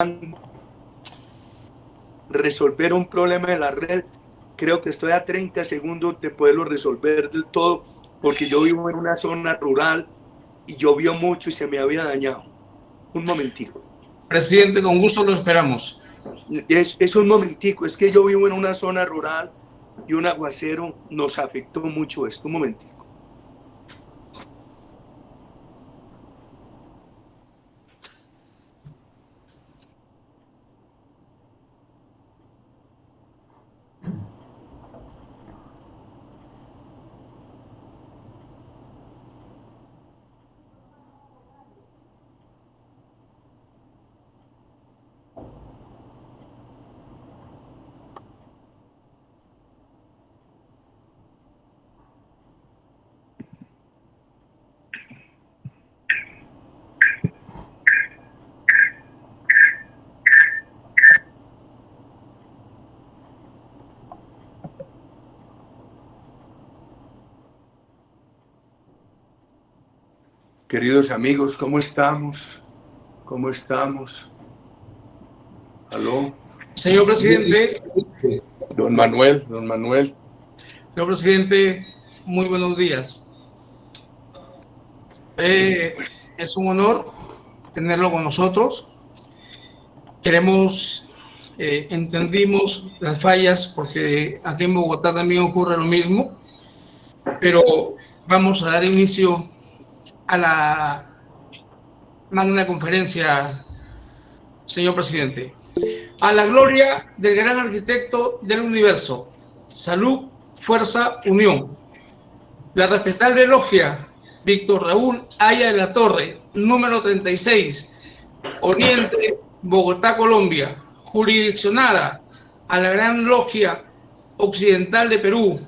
puedan resolver un problema de la red. Creo que estoy a 30 segundos de poderlo resolver del todo, porque yo vivo en una zona rural y llovió mucho y se me había dañado. Un momentico. Presidente, con gusto lo esperamos. Es un momentico, es que yo vivo en una zona rural y un aguacero nos afectó mucho esto. Un momentico. Queridos amigos, ¿cómo estamos? ¿Cómo estamos? ¿Aló? Señor presidente. Don Manuel, don Manuel. Señor presidente, muy buenos días. Es un honor tenerlo con nosotros. Entendimos las fallas porque aquí en Bogotá también ocurre lo mismo, pero vamos a dar inicio a la magna conferencia, señor presidente. A la gloria del gran arquitecto del universo, salud, fuerza, unión. La respetable logia Víctor Raúl Haya de la Torre, número 36, Oriente, Bogotá, Colombia, jurisdiccionada a la Gran Logia Occidental de Perú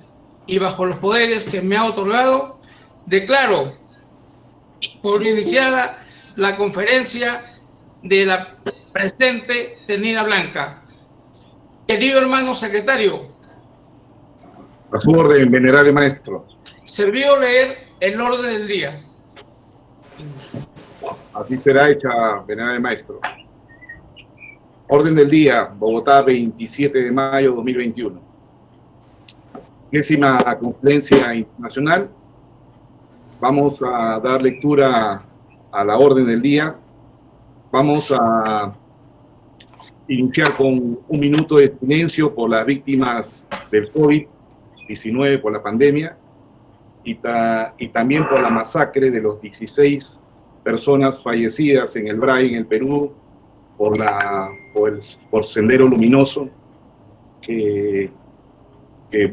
y bajo los poderes que me ha otorgado, declaro por iniciada la conferencia de la presente tenida blanca. Querido hermano secretario, a su orden, venerable maestro. servido leer el orden del día. Así será hecha, venerable maestro. Orden del día, Bogotá, 27 de mayo de 2021. 10ª Conferencia Internacional. Vamos a dar lectura a la orden del día. Vamos a iniciar con un minuto de silencio por las víctimas del COVID-19, por la pandemia, y también por la masacre de los 16 personas fallecidas en el BRAI, en el Perú, por Sendero Luminoso, que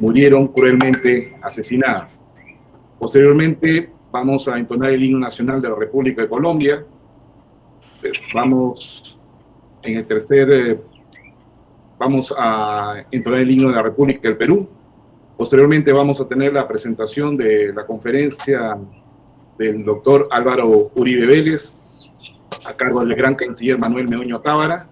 murieron cruelmente asesinadas. Posteriormente vamos a entonar el himno nacional de la República de Colombia. Vamos a entonar el himno de la República del Perú. Posteriormente vamos a tener la presentación de la conferencia del doctor Álvaro Uribe Vélez, a cargo del gran canciller Manuel Meoño Tábara,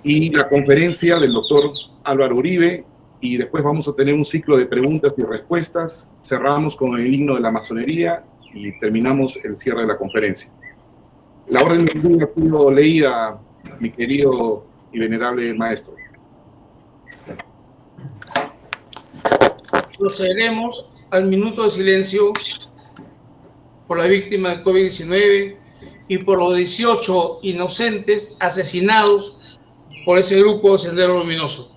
y la conferencia del doctor Álvaro Uribe, y después vamos a tener un ciclo de preguntas y respuestas. Cerramos con el himno de la masonería y terminamos el cierre de la conferencia. La orden del día ha sido leída, mi querido y venerable maestro. Procederemos al minuto de silencio por la víctima del COVID-19 y por los 18 inocentes asesinados por ese grupo de Sendero Luminoso.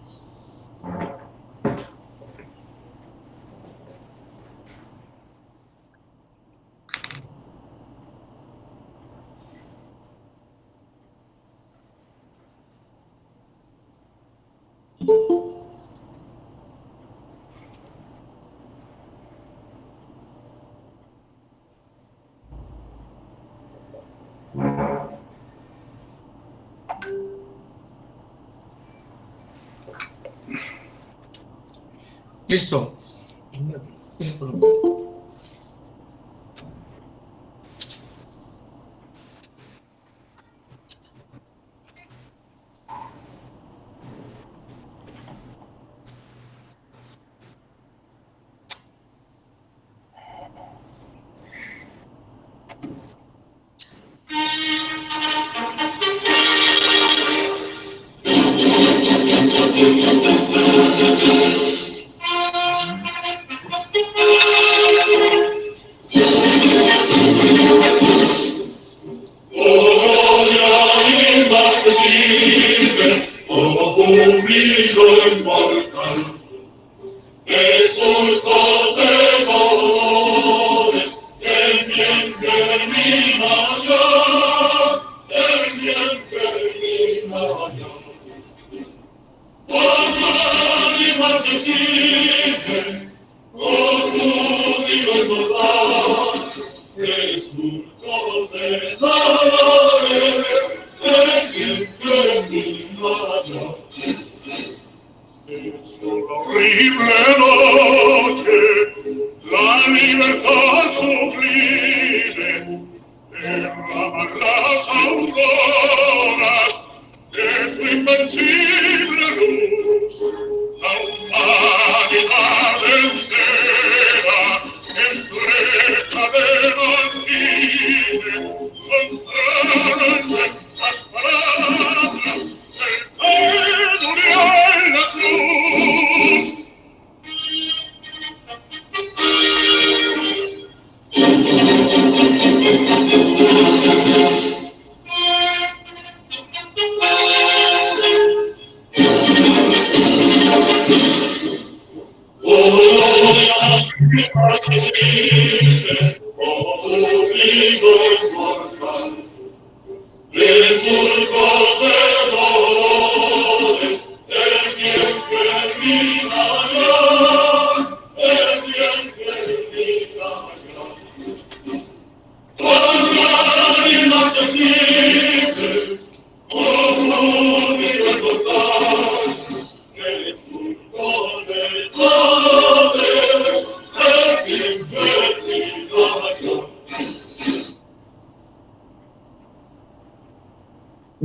Listo.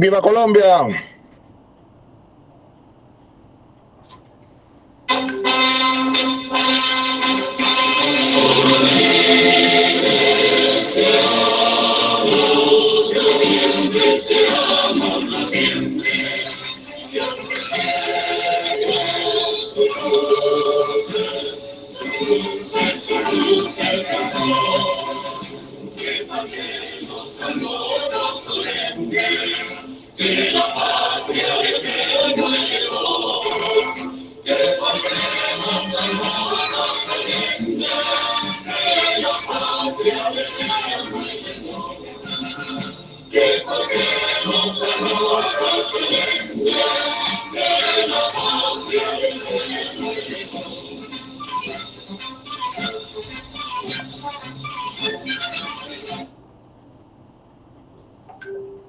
¡Viva Colombia!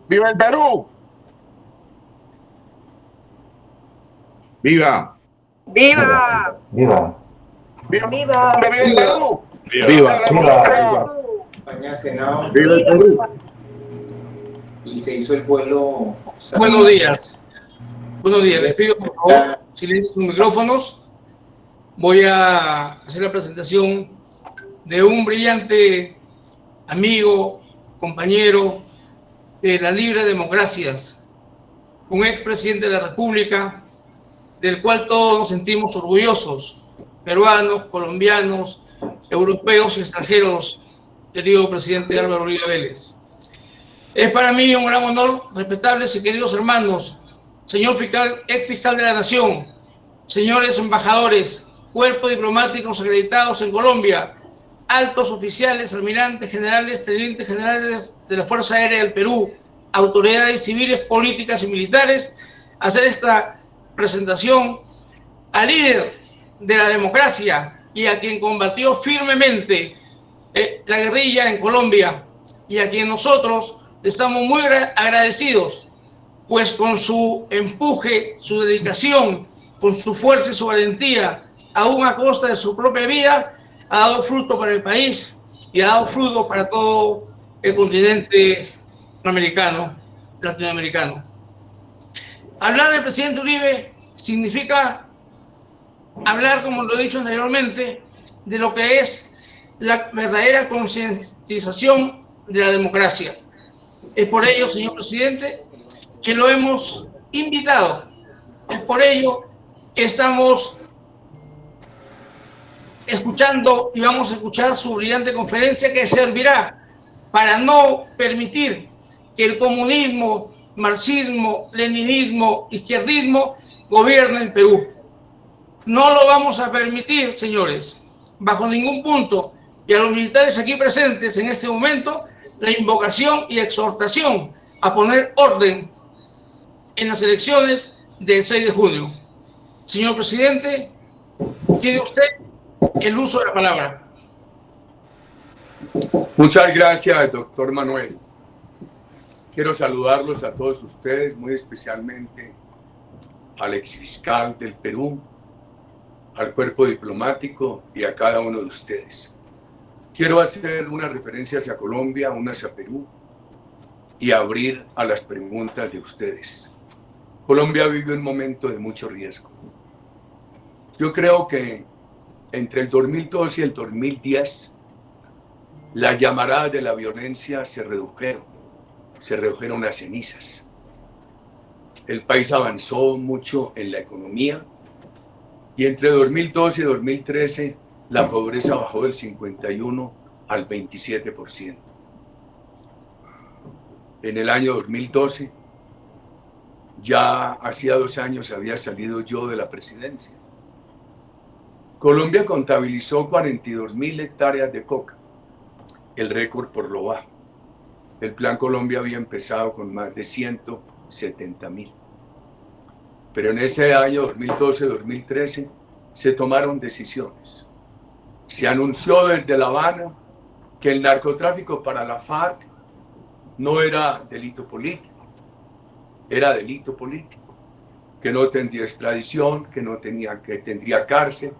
¡Viva el Perú! ¡Viva! ¡Viva! ¡Viva! ¡Viva! ¡Viva! ¡Viva el Perú! ¡Viva! España, Senado, ¡Viva el Perú! y se hizo el vuelo. Buenos días. Buenos días. Les pido, por favor, silencio sus micrófonos. Voy a hacer la presentación de un brillante amigo, compañero de las libres democracias, un expresidente de la República, del cual todos nos sentimos orgullosos, peruanos, colombianos, europeos y extranjeros, querido presidente Álvaro Uribe Vélez. Es para mí un gran honor, respetables y queridos hermanos, señor fiscal, ex fiscal de la Nación, señores embajadores, cuerpos diplomáticos acreditados en Colombia, altos oficiales, almirantes generales, tenientes generales de la Fuerza Aérea del Perú, autoridades civiles, políticas y militares, hacer esta presentación al líder de la democracia y a quien combatió firmemente la guerrilla en Colombia y a quien nosotros estamos muy agradecidos, pues con su empuje, su dedicación, con su fuerza y su valentía, aún a costa de su propia vida, ha dado fruto para el país y ha dado fruto para todo el continente latinoamericano. Hablar del presidente Uribe significa hablar, como lo he dicho anteriormente, de lo que es la verdadera concientización de la democracia. Es por ello, señor presidente, que lo hemos invitado. Es por ello estamos escuchando y vamos a escuchar su brillante conferencia que servirá para no permitir que el comunismo, marxismo, leninismo, izquierdismo gobiernen el Perú. No lo vamos a permitir, señores, bajo ningún punto. Y a los militares aquí presentes en este momento, la invocación y exhortación a poner orden en las elecciones del 6 de junio. Señor presidente, tiene usted el uso de la palabra. Muchas gracias, doctor Manuel. Quiero saludarlos a todos ustedes, muy especialmente al exfiscal del Perú, al cuerpo diplomático y a cada uno de ustedes. Quiero hacer una referencia hacia Colombia, una hacia Perú y abrir a las preguntas de ustedes. Colombia vive un momento de mucho riesgo. Yo creo que entre el 2012 y el 2010 las llamaradas de la violencia se redujeron a cenizas. El país avanzó mucho en la economía y entre 2012 y 2013 la pobreza bajó del 51 al 27%. En el año 2012, ya hacía 2 años había salido yo de la presidencia. Colombia contabilizó 42.000 hectáreas de coca, el récord por lo bajo. El Plan Colombia había empezado con más de 170.000. Pero en ese año 2012-2013 se tomaron decisiones. Se anunció desde La Habana que el narcotráfico para la FARC no era delito político, era delito político, que no tendría extradición, que tendría cárcel,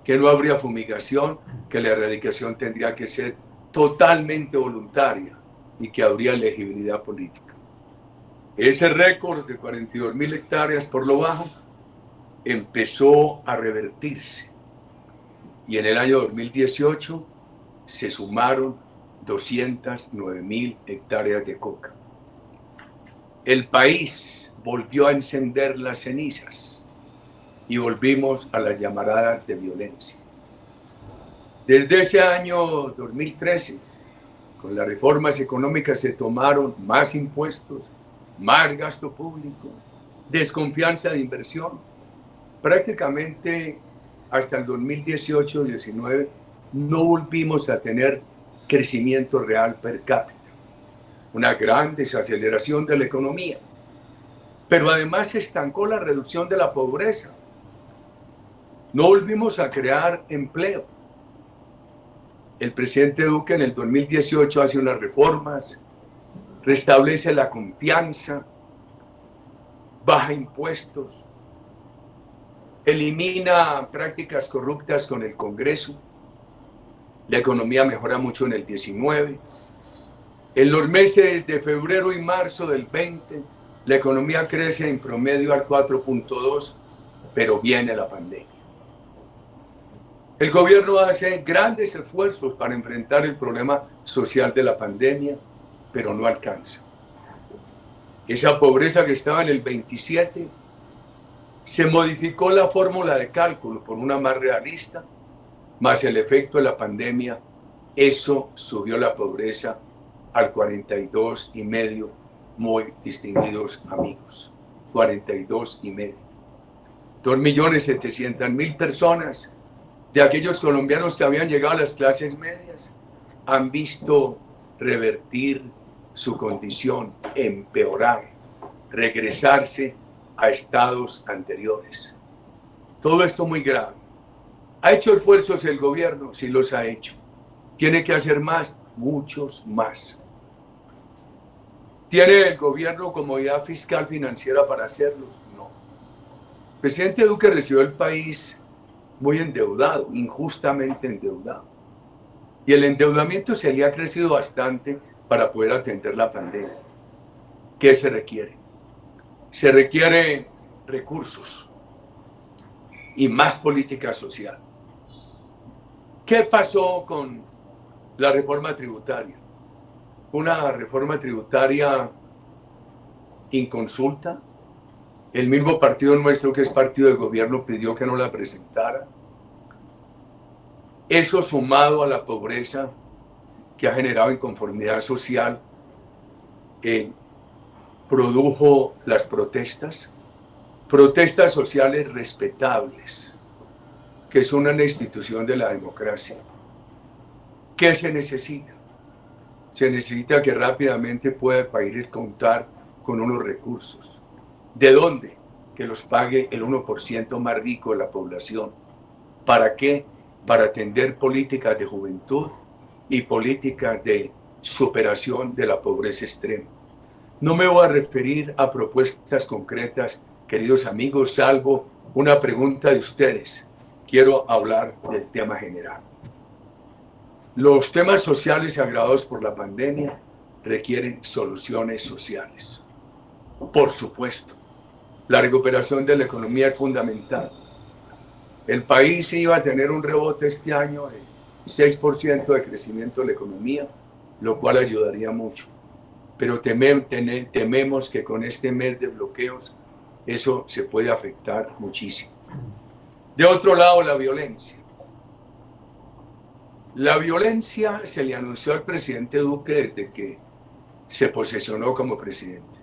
que no habría fumigación, que la erradicación tendría que ser totalmente voluntaria y que habría elegibilidad política. Ese récord de 42.000 hectáreas por lo bajo empezó a revertirse y en el año 2018 se sumaron 209.000 hectáreas de coca. El país volvió a encender las cenizas y volvimos a las llamaradas de violencia. Desde ese año 2013, con las reformas económicas se tomaron más impuestos, más gasto público, desconfianza de inversión. Prácticamente hasta el 2018-19 no volvimos a tener crecimiento real per cápita, una gran desaceleración de la economía. Pero además se estancó la reducción de la pobreza. No volvimos a crear empleo. El presidente Duque en el 2018 hace unas reformas, restablece la confianza, baja impuestos, elimina prácticas corruptas con el Congreso, la economía mejora mucho en el 19. En los meses de febrero y marzo del 20, la economía crece en promedio al 4.2, pero viene la pandemia. El gobierno hace grandes esfuerzos para enfrentar el problema social de la pandemia, pero no alcanza. Esa pobreza que estaba en el 27, se modificó la fórmula de cálculo por una más realista, más el efecto de la pandemia, eso subió la pobreza al 42,5, muy distinguidos amigos, 42,5. 2.700.000 personas de aquellos colombianos que habían llegado a las clases medias han visto revertir su condición, empeorar, regresarse a estados anteriores. Todo esto muy grave. ¿Ha hecho esfuerzos el gobierno? Sí los ha hecho. ¿Tiene que hacer más? Muchos más. ¿Tiene el gobierno comodidad fiscal financiera para hacerlos? No. El presidente Duque recibió el país muy endeudado, injustamente endeudado. Y el endeudamiento se le ha crecido bastante para poder atender la pandemia. ¿Qué se requiere? Se requiere recursos y más política social. ¿Qué pasó con la reforma tributaria? Una reforma tributaria inconsulta, El mismo partido nuestro, que es partido de gobierno, pidió que no la presentara. Eso, sumado a la pobreza que ha generado inconformidad social, produjo las protestas sociales respetables, que son una institución de la democracia. ¿Qué se necesita? Se necesita que rápidamente pueda el país contar con unos recursos. ¿De dónde? Que los pague el 1% más rico de la población. ¿Para qué? Para atender políticas de juventud y políticas de superación de la pobreza extrema. No me voy a referir a propuestas concretas, queridos amigos, salvo una pregunta de ustedes. Quiero hablar del tema general. Los temas sociales agravados por la pandemia requieren soluciones sociales. Por supuesto, la recuperación de la economía es fundamental. El país iba a tener un rebote este año de 6% de crecimiento de la economía, lo cual ayudaría mucho. Pero tememos que con este mes de bloqueos eso se puede afectar muchísimo. De otro lado, la violencia. La violencia se le anunció al presidente Duque desde que se posesionó como presidente.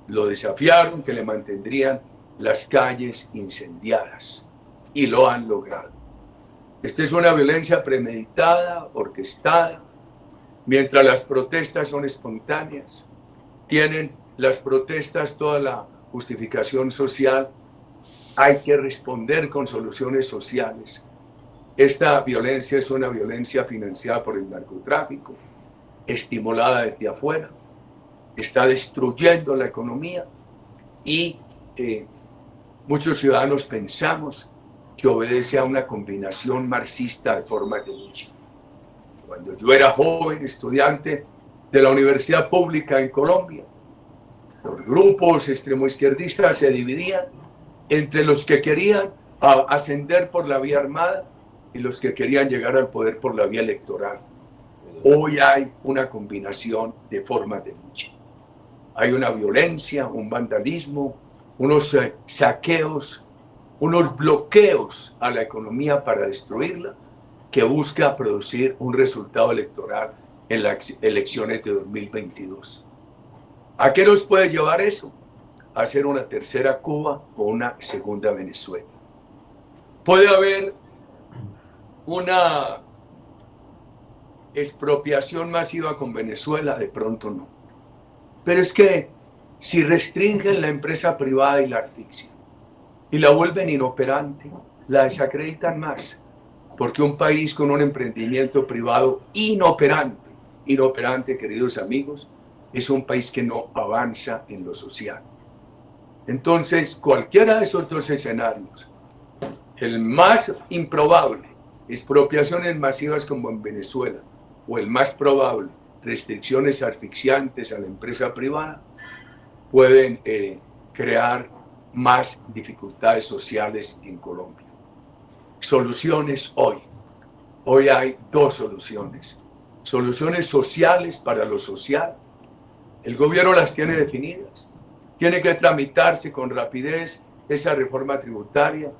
Lo desafiaron que le mantendrían las calles incendiadas y lo han logrado. Esta es una violencia premeditada, orquestada. Mientras las protestas son espontáneas, tienen las protestas toda la justificación social, hay que responder con soluciones sociales. Esta violencia es una violencia financiada por el narcotráfico, estimulada desde afuera, está destruyendo la economía y muchos ciudadanos pensamos que obedece a una combinación marxista de formas de lucha. Cuando yo era joven estudiante de la Universidad Pública en Colombia, los grupos extremoizquierdistas se dividían entre los que querían ascender por la vía armada y los que querían llegar al poder por la vía electoral. Hoy hay una combinación de formas de lucha. Hay una violencia, un vandalismo, unos saqueos, unos bloqueos a la economía para destruirla, que busca producir un resultado electoral en las elecciones de 2022. ¿A qué nos puede llevar eso? A hacer una tercera Cuba o una segunda Venezuela. Puede haber una expropiación masiva con Venezuela, de pronto no. Pero es que si restringen la empresa privada y la asfixian y la vuelven inoperante, la desacreditan más. Porque un país con un emprendimiento privado inoperante, queridos amigos, es un país que no avanza en lo social. Entonces, cualquiera de esos dos escenarios, el más improbable, expropiaciones masivas como en Venezuela, o el más probable, restricciones asfixiantes a la empresa privada, pueden crear más dificultades sociales en Colombia. Soluciones hoy. Hoy hay dos soluciones. Soluciones sociales para lo social. El gobierno las tiene definidas. Tiene que tramitarse con rapidez esa reforma tributaria,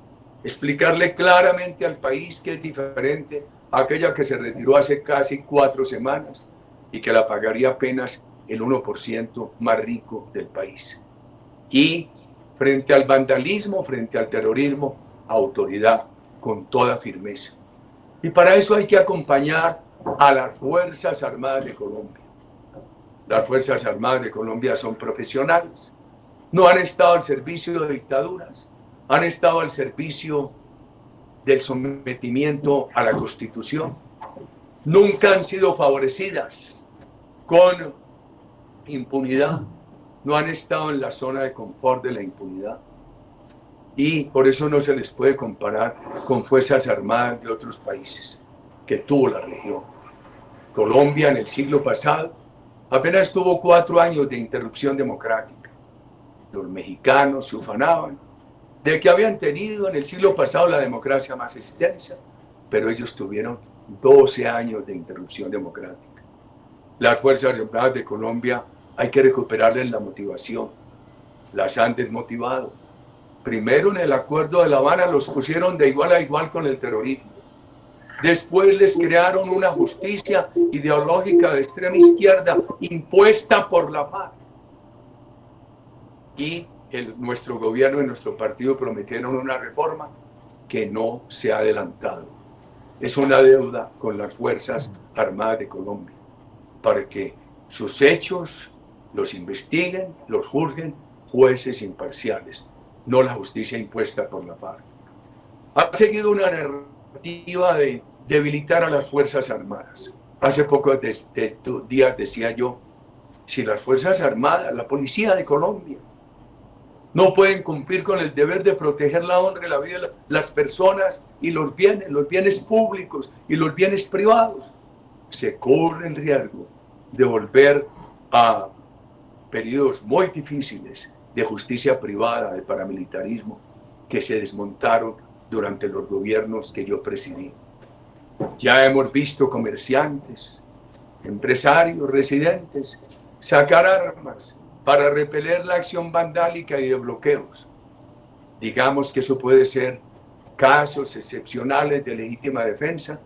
explicarle claramente al país que es diferente a aquella que se retiró hace casi 4 semanas y que la pagaría apenas el 1% más rico del país. Y frente al vandalismo, frente al terrorismo, autoridad con toda firmeza. Y para eso hay que acompañar a las Fuerzas Armadas de Colombia. Las Fuerzas Armadas de Colombia son profesionales. No han estado al servicio de dictaduras, han estado al servicio del sometimiento a la Constitución. Nunca han sido favorecidas con impunidad. No han estado en la zona de confort de la impunidad. Y por eso no se les puede comparar con Fuerzas Armadas de otros países que tuvo la región. Colombia en el siglo pasado apenas tuvo 4 años de interrupción democrática. Los mexicanos se ufanaban de que habían tenido en el siglo pasado la democracia más extensa, pero ellos tuvieron 12 años de interrupción democrática. Las Fuerzas Armadas de Colombia hay que recuperarles la motivación. las han desmotivado. Primero en el Acuerdo de La Habana los pusieron de igual a igual con el terrorismo. Después les crearon una justicia ideológica de extrema izquierda impuesta por la FARC. Y nuestro gobierno y nuestro partido prometieron una reforma que no se ha adelantado. Es una deuda con las Fuerzas Armadas de Colombia para que sus hechos los investiguen, los juzguen jueces imparciales, no la justicia impuesta por la FARC. Ha seguido una narrativa de debilitar a las Fuerzas Armadas. Hace pocos días decía yo, si las Fuerzas Armadas, la Policía de Colombia, no pueden cumplir con el deber de proteger la honra y la vida de las personas y los bienes públicos y los bienes privados, se corre el riesgo de volver a periodos muy difíciles de justicia privada, de paramilitarismo, que se desmontaron durante los gobiernos que yo presidí. Ya hemos visto comerciantes, empresarios, residentes, sacar armas para repeler la acción vandálica y de bloqueos. Digamos que eso puede ser casos excepcionales de legítima defensa,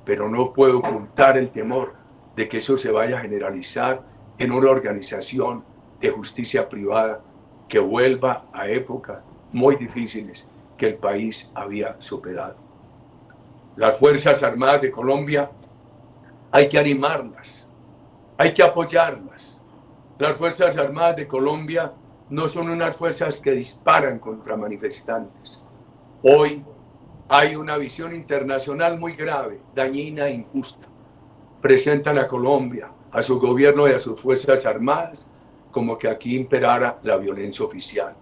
pero no puedo ocultar el temor de que eso se vaya a generalizar en una organización de justicia privada que vuelva a épocas muy difíciles que el país había superado. Las Fuerzas Armadas de Colombia hay que animarlas, hay que apoyarlas. Las Fuerzas Armadas de Colombia no son unas fuerzas que disparan contra manifestantes. Hoy hay una visión internacional muy grave, dañina e injusta. Presentan a Colombia, a su gobierno y a sus Fuerzas Armadas como que aquí imperara la violencia oficial.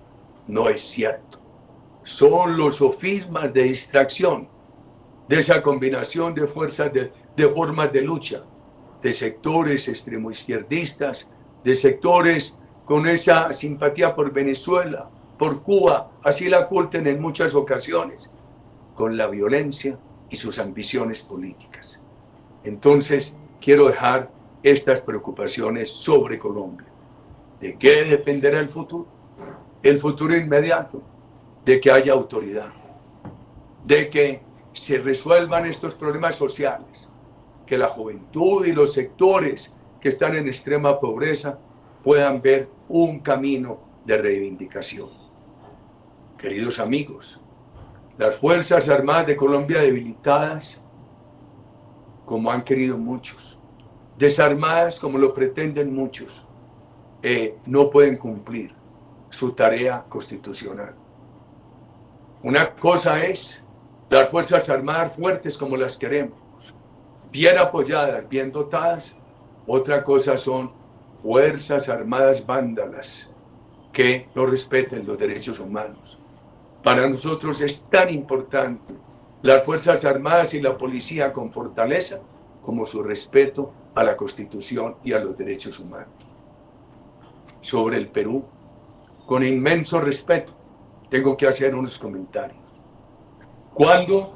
No es cierto. Son los sofismas de distracción de esa combinación de fuerzas, de formas de lucha, de sectores extremoizquierdistas, de sectores con esa simpatía por Venezuela, por Cuba, así la oculten en muchas ocasiones, con la violencia y sus ambiciones políticas. Entonces, quiero dejar estas preocupaciones sobre Colombia. ¿De qué dependerá el futuro? El futuro inmediato, de que haya autoridad, de que se resuelvan estos problemas sociales, que la juventud y los sectores que están en extrema pobreza puedan ver un camino de reivindicación. Queridos amigos, las Fuerzas Armadas de Colombia debilitadas, como han querido muchos, desarmadas como lo pretenden muchos, no pueden cumplir su tarea constitucional. Una cosa es las Fuerzas Armadas fuertes como las queremos, bien apoyadas, bien dotadas. Otra cosa son Fuerzas Armadas vándalas que no respeten los derechos humanos. Para nosotros es tan importante las Fuerzas Armadas y la policía con fortaleza como su respeto a la Constitución y a los derechos humanos. Sobre el Perú, con inmenso respeto, tengo que hacer unos comentarios. Cuando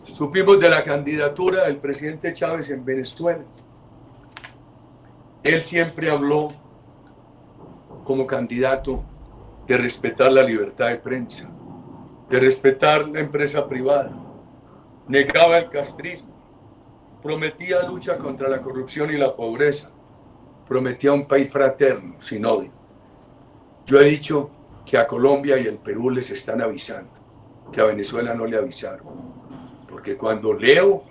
supimos de la candidatura del presidente Chávez en Venezuela, él siempre habló como candidato de respetar la libertad de prensa, de respetar la empresa privada, negaba el castrismo, prometía lucha contra la corrupción y la pobreza, prometía un país fraterno, sin odio. Yo he dicho que a Colombia y el Perú les están avisando, que a Venezuela no le avisaron, porque cuando leo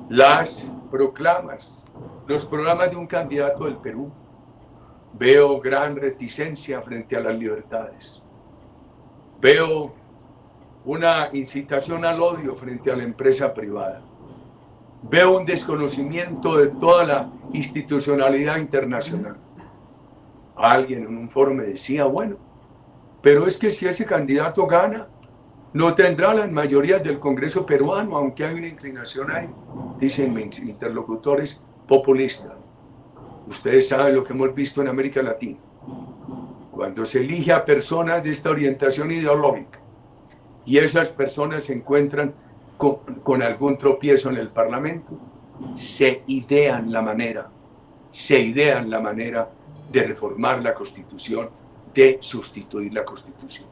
las proclamas, los programas de un candidato del Perú, veo gran reticencia frente a las libertades, veo una incitación al odio frente a la empresa privada, veo un desconocimiento de toda la institucionalidad internacional. Alguien en un foro me decía, bueno, pero es que si ese candidato gana, no tendrá las mayorías del Congreso peruano, aunque hay una inclinación ahí, dicen mis interlocutores, populista. Ustedes saben lo que hemos visto en América Latina. Cuando se elige a personas de esta orientación ideológica y esas personas se encuentran con algún tropiezo en el Parlamento, se idean la manera de reformar la Constitución de sustituir la Constitución.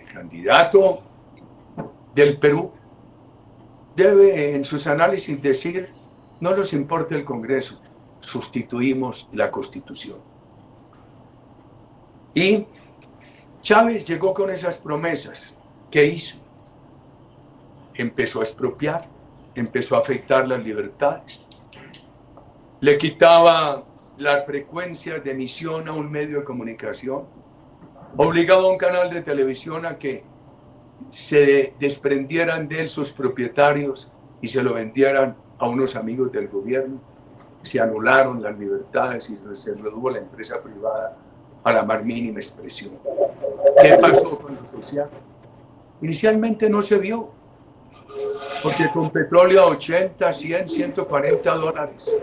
El candidato del Perú debe en sus análisis decir: no nos importa el Congreso, sustituimos la Constitución. Y Chávez llegó con esas promesas. ¿Qué hizo? Empezó a expropiar, empezó a afectar las libertades. Le quitaba las frecuencias de emisión a un medio de comunicación, obligaba a un canal de televisión a que se desprendieran de él sus propietarios y se lo vendieran a unos amigos del gobierno. Se anularon las libertades y se redujo la empresa privada a la más mínima expresión. ¿Qué pasó con lo social? Inicialmente no se vio, porque con petróleo a 80, 100, 140 dólares,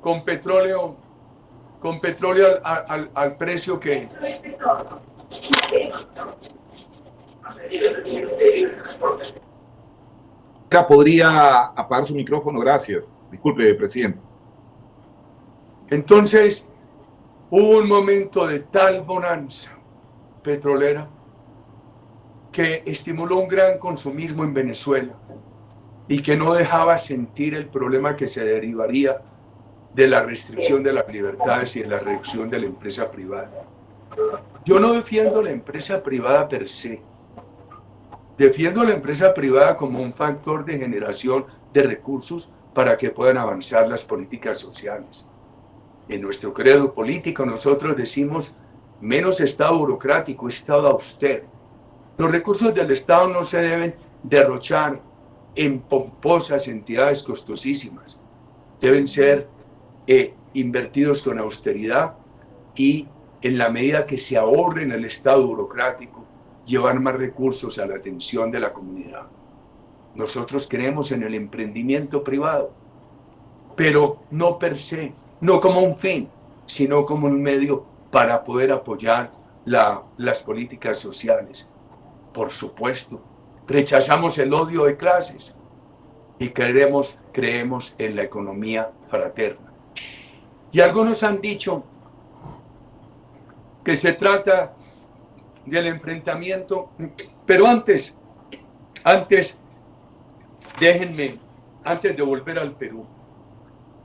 con petróleo al precio que... ¿Podría apagar su micrófono? Gracias. Disculpe, presidente. Entonces, hubo un momento de tal bonanza petrolera que estimuló un gran consumismo en Venezuela y que no dejaba sentir el problema que se derivaría de la restricción de las libertades y de la reducción de la empresa privada. Yo no defiendo la empresa privada per se. Defiendo la empresa privada como un factor de generación de recursos para que puedan avanzar las políticas sociales. En nuestro credo político nosotros decimos: menos Estado burocrático, Estado austero. Los recursos del Estado no se deben derrochar en pomposas entidades costosísimas. Deben ser invertidos con austeridad y, en la medida que se ahorre en el Estado burocrático, llevar más recursos a la atención de la comunidad. Nosotros creemos en el emprendimiento privado, pero no per se, no como un fin, sino como un medio para poder apoyar las políticas sociales. Por supuesto, rechazamos el odio de clases y creemos en la economía fraterna. Y algunos han dicho que se trata del enfrentamiento, pero antes déjenme, antes de volver al Perú,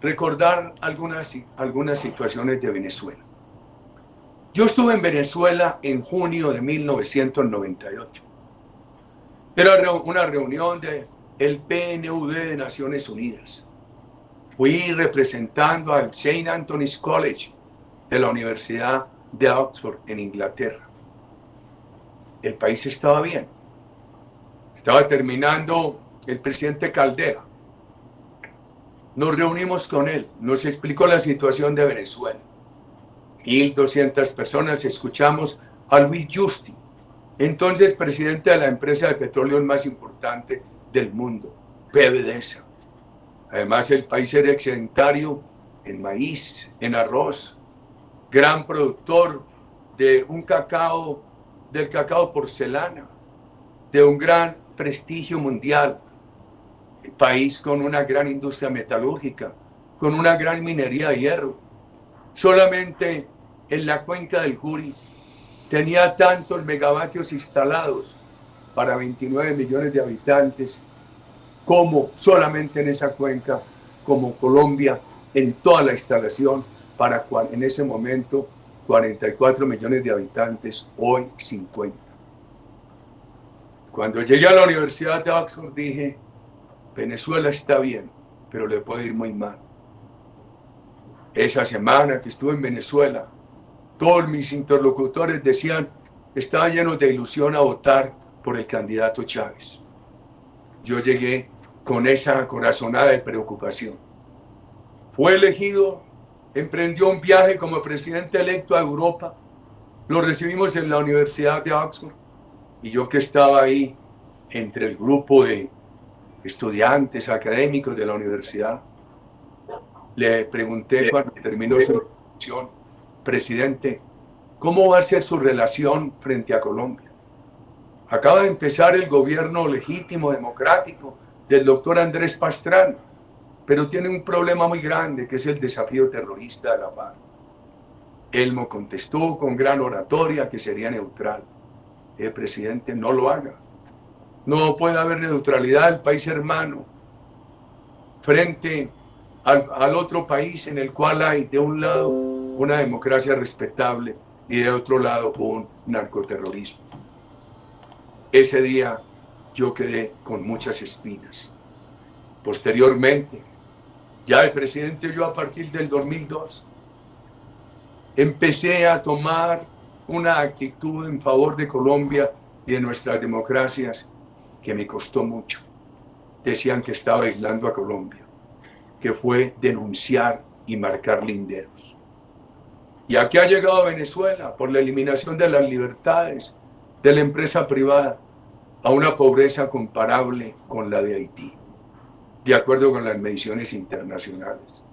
recordar algunas situaciones de Venezuela. Yo estuve en Venezuela en junio de 1998. Era una reunión del PNUD de Naciones Unidas. Fui representando al St. Anthony's College de la Universidad de Oxford en Inglaterra. El país estaba bien. Estaba terminando el presidente Caldera. Nos reunimos con él, nos explicó la situación de Venezuela. 1.200 personas escuchamos a Luis Justi, entonces presidente de la empresa de petróleo más importante del mundo, PDVSA. Además, el país era excedentario en maíz, en arroz, gran productor de del cacao porcelana, de un gran prestigio mundial, país con una gran industria metalúrgica, con una gran minería de hierro. Solamente en la cuenca del Guri tenía tantos megavatios instalados para 29 millones de habitantes, como solamente en esa cuenca, como Colombia, en toda la instalación, para en ese momento 44 millones de habitantes, hoy 50. Cuando llegué a la Universidad de Oxford dije: Venezuela está bien, pero le puede ir muy mal. Esa semana que estuve en Venezuela, todos mis interlocutores decían: estaban llenos de ilusión a votar por el candidato Chávez. Yo llegué con esa corazonada de preocupación. Fue elegido, emprendió un viaje como presidente electo a Europa. Lo recibimos en la Universidad de Oxford. Y yo, que estaba ahí entre el grupo de estudiantes académicos de la universidad, le pregunté cuando terminó su introducción: presidente, ¿cómo va a ser su relación frente a Colombia? Acaba de empezar el gobierno legítimo, democrático, del doctor Andrés Pastrana, pero tiene un problema muy grande, que es el desafío terrorista de la FARC. Elmo contestó con gran oratoria que sería neutral. El presidente, no lo haga. No puede haber neutralidad del país hermano frente al otro país en el cual hay de un lado una democracia respetable y de otro lado un narcoterrorismo. Ese día yo quedé con muchas espinas. Posteriormente, ya el presidente, yo a partir del 2002, empecé a tomar una actitud en favor de Colombia y de nuestras democracias que me costó mucho. Decían que estaba aislando a Colombia, que fue denunciar y marcar linderos. Y aquí ha llegado Venezuela por la eliminación de las libertades de la empresa privada a una pobreza comparable con la de Haití, de acuerdo con las mediciones internacionales.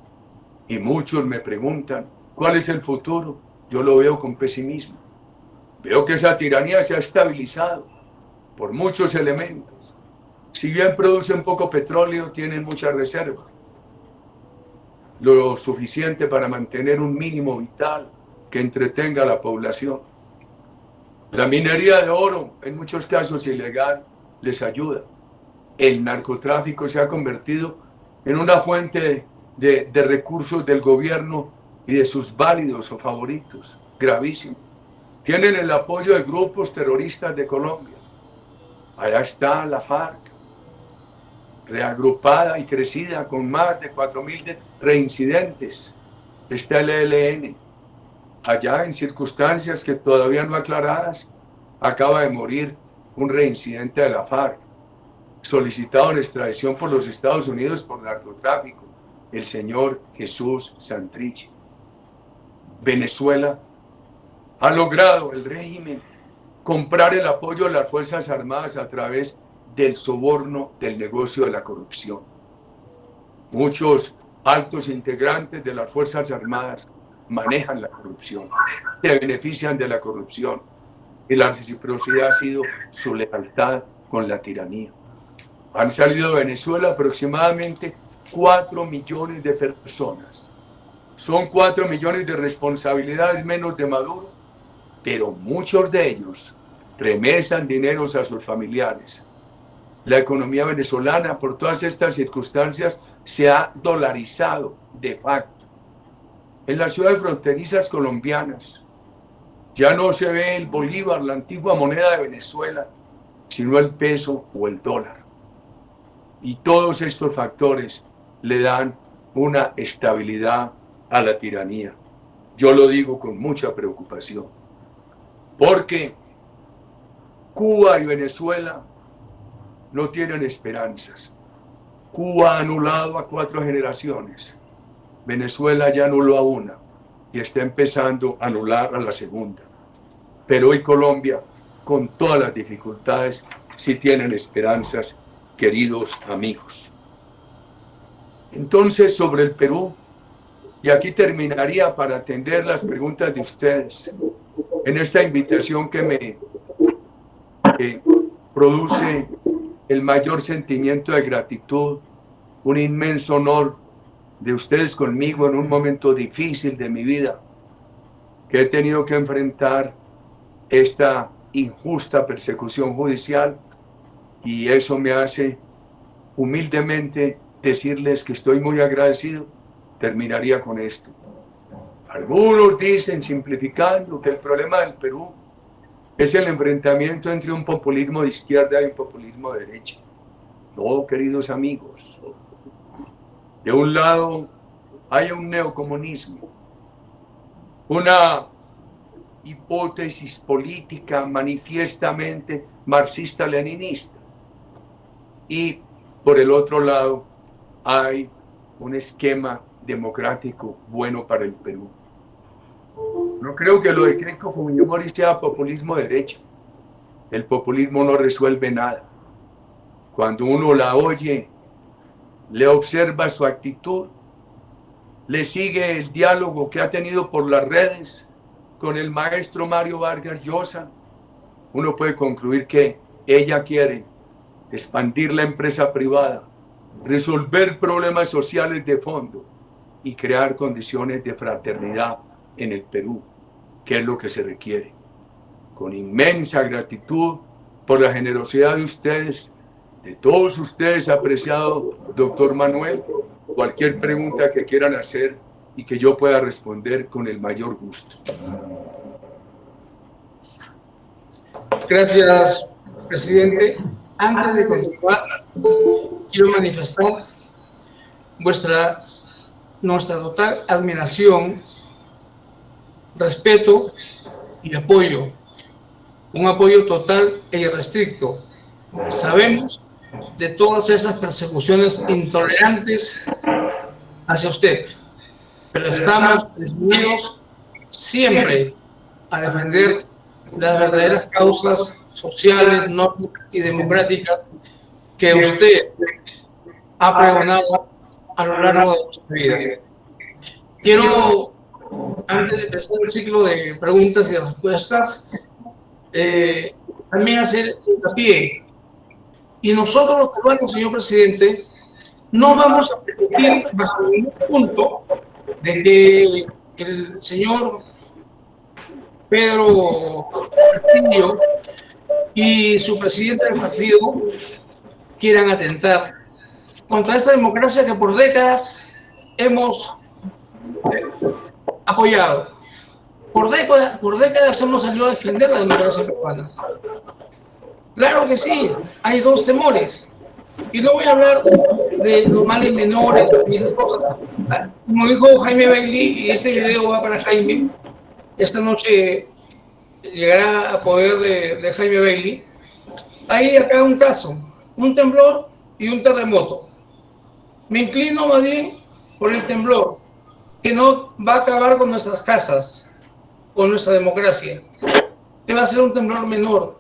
Y muchos me preguntan, ¿cuál es el futuro? Yo lo veo con pesimismo. Veo que esa tiranía se ha estabilizado por muchos elementos. Si bien producen poco petróleo, tienen mucha reserva. Lo suficiente para mantener un mínimo vital que entretenga a la población. La minería de oro, en muchos casos ilegal, les ayuda. El narcotráfico se ha convertido en una fuente de recursos del gobierno y de sus válidos o favoritos. Gravísimo. Tienen el apoyo de grupos terroristas de Colombia. Allá está la FARC, reagrupada y crecida con más de 4.000 reincidentes. Está el ELN. Allá, en circunstancias que todavía no aclaradas, acaba de morir un reincidente de la FARC, solicitado en extradición por los Estados Unidos por narcotráfico, el señor Jesús Santrich. Venezuela ha logrado el régimen comprar el apoyo de las Fuerzas Armadas a través del soborno del negocio de la corrupción. Muchos altos integrantes de las Fuerzas Armadas manejan la corrupción, se benefician de la corrupción, y la reciprocidad ha sido su lealtad con la tiranía. Han salido de Venezuela aproximadamente 4 millones de personas. Son 4 millones de responsabilidades menos de Maduro, pero muchos de ellos remesan dineros a sus familiares. La economía venezolana, por todas estas circunstancias, se ha dolarizado de facto. En las ciudades fronterizas colombianas ya no se ve el bolívar, la antigua moneda de Venezuela, sino el peso o el dólar. Y todos estos factores le dan una estabilidad a la tiranía. Yo lo digo con mucha preocupación, porque Cuba y Venezuela no tienen esperanzas. Cuba ha anulado a 4 generaciones. Venezuela ya anuló a una y está empezando a anular a la segunda. Pero hoy Colombia, con todas las dificultades, sí tienen esperanzas, queridos amigos. Entonces, sobre el Perú, y aquí terminaría para atender las preguntas de ustedes, en esta invitación que me produce el mayor sentimiento de gratitud, un inmenso honor de ustedes conmigo en un momento difícil de mi vida, que he tenido que enfrentar esta injusta persecución judicial, y eso me hace humildemente decirles que estoy muy agradecido. Terminaría con esto. Algunos dicen, simplificando, que el problema del Perú es el enfrentamiento entre un populismo de izquierda y un populismo de derecha. No, queridos amigos. De un lado hay un neocomunismo, una hipótesis política manifiestamente marxista-leninista, y por el otro lado hay un esquema democrático bueno para el Perú. No creo que lo de Keiko Fujimori sea populismo de derecha. El populismo no resuelve nada. Cuando uno la oye, le observa su actitud, le sigue el diálogo que ha tenido por las redes con el maestro Mario Vargas Llosa, uno puede concluir que Ella quiere expandir la empresa privada, resolver problemas sociales de fondo y crear condiciones de fraternidad en el Perú, que es lo que se requiere. Con inmensa gratitud por la generosidad de ustedes, de todos ustedes, apreciado doctor Manuel, cualquier pregunta que quieran hacer y que yo pueda responder con el mayor gusto. Gracias, presidente. Antes de continuar, quiero manifestar nuestra total admiración, respeto y apoyo. Un apoyo total e irrestricto. Sabemos de todas esas persecuciones intolerantes hacia usted, pero estamos decididos siempre a defender las verdaderas causas sociales, nobles y democráticas que usted ha pregonado a lo largo de su vida. Quiero, antes de empezar el ciclo de preguntas y respuestas, también hacer hincapié. Y nosotros los peruanos, señor presidente, no vamos a permitir bajo ningún punto de que el señor Pedro Castillo y su presidente del partido quieran atentar contra esta democracia que por décadas hemos apoyado. Por décadas hemos salido a defender la democracia peruana. Claro que sí, hay dos temores. Y no voy a hablar de los males menores y esas cosas. Como dijo Jaime Bailey, y este video va para Jaime, esta noche llegará a poder de Jaime Bailey. Hay acá un caso, un temblor y un terremoto. Me inclino más bien por el temblor, que no va a acabar con nuestras casas, con nuestra democracia, que va a ser un temblor menor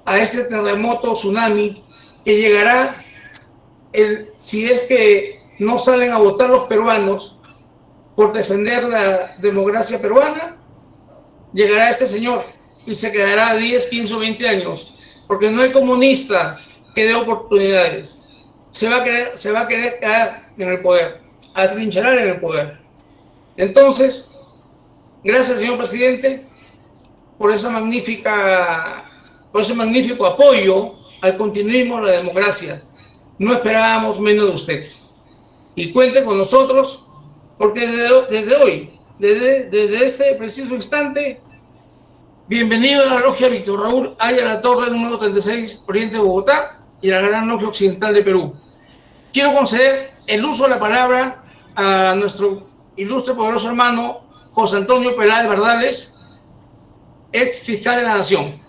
a este terremoto tsunami que llegará si es que no salen a votar los peruanos por defender la democracia peruana. Llegará este señor y se quedará 10, 15 o 20 años, porque no hay comunista que dé oportunidades. Se va a querer quedar en el poder, a trincherar en el poder. Entonces, gracias, señor presidente, por ese magnífico apoyo al continuismo de la democracia. No esperábamos menos de usted. Y cuente con nosotros, porque desde hoy, desde este preciso instante, bienvenido a la logia Víctor Raúl Ayala Torres, número 36, Oriente de Bogotá, y a la Gran Logia Occidental de Perú. Quiero conceder el uso de la palabra a nuestro ilustre poderoso hermano José Antonio Peláez Bardales, ex fiscal de la Nación.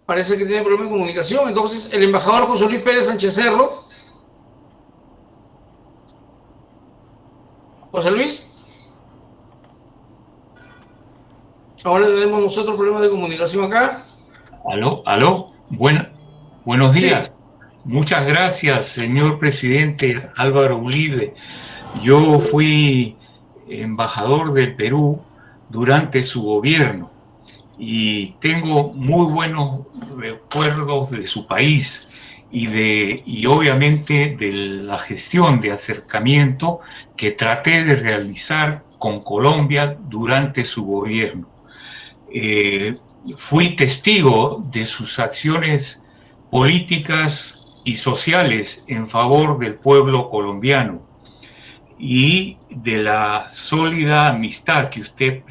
Parece que tiene problema de comunicación. Entonces, el embajador José Luis Pérez Sánchez Cerro. José Luis. Ahora tenemos nosotros problemas de comunicación acá. Aló. Buenos días. Sí. Muchas gracias, señor presidente Álvaro Uribe. Yo fui embajador del Perú durante su gobierno y tengo muy buenos recuerdos de su país y obviamente de la gestión de acercamiento que traté de realizar con Colombia durante su gobierno. Fui testigo de sus acciones políticas y sociales en favor del pueblo colombiano y de la sólida amistad que usted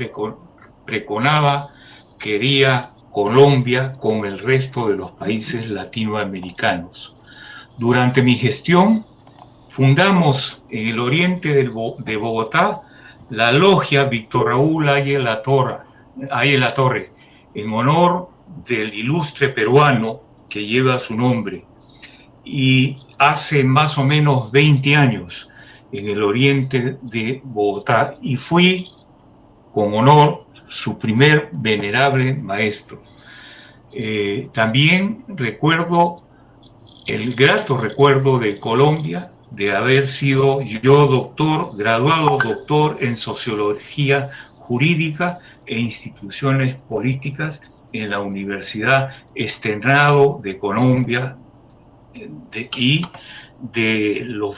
pregonaba quería Colombia con el resto de los países latinoamericanos. Durante mi gestión fundamos en el oriente de Bogotá la logia Víctor Raúl Ayala Torre, en honor del ilustre peruano que lleva su nombre. Y hace más o menos 20 años en el oriente de Bogotá, y fui con honor su primer venerable maestro. También recuerdo el grato recuerdo de Colombia, de haber sido yo doctor, graduado doctor en Sociología Jurídica e Instituciones Políticas en la Universidad Externado de Colombia, y de los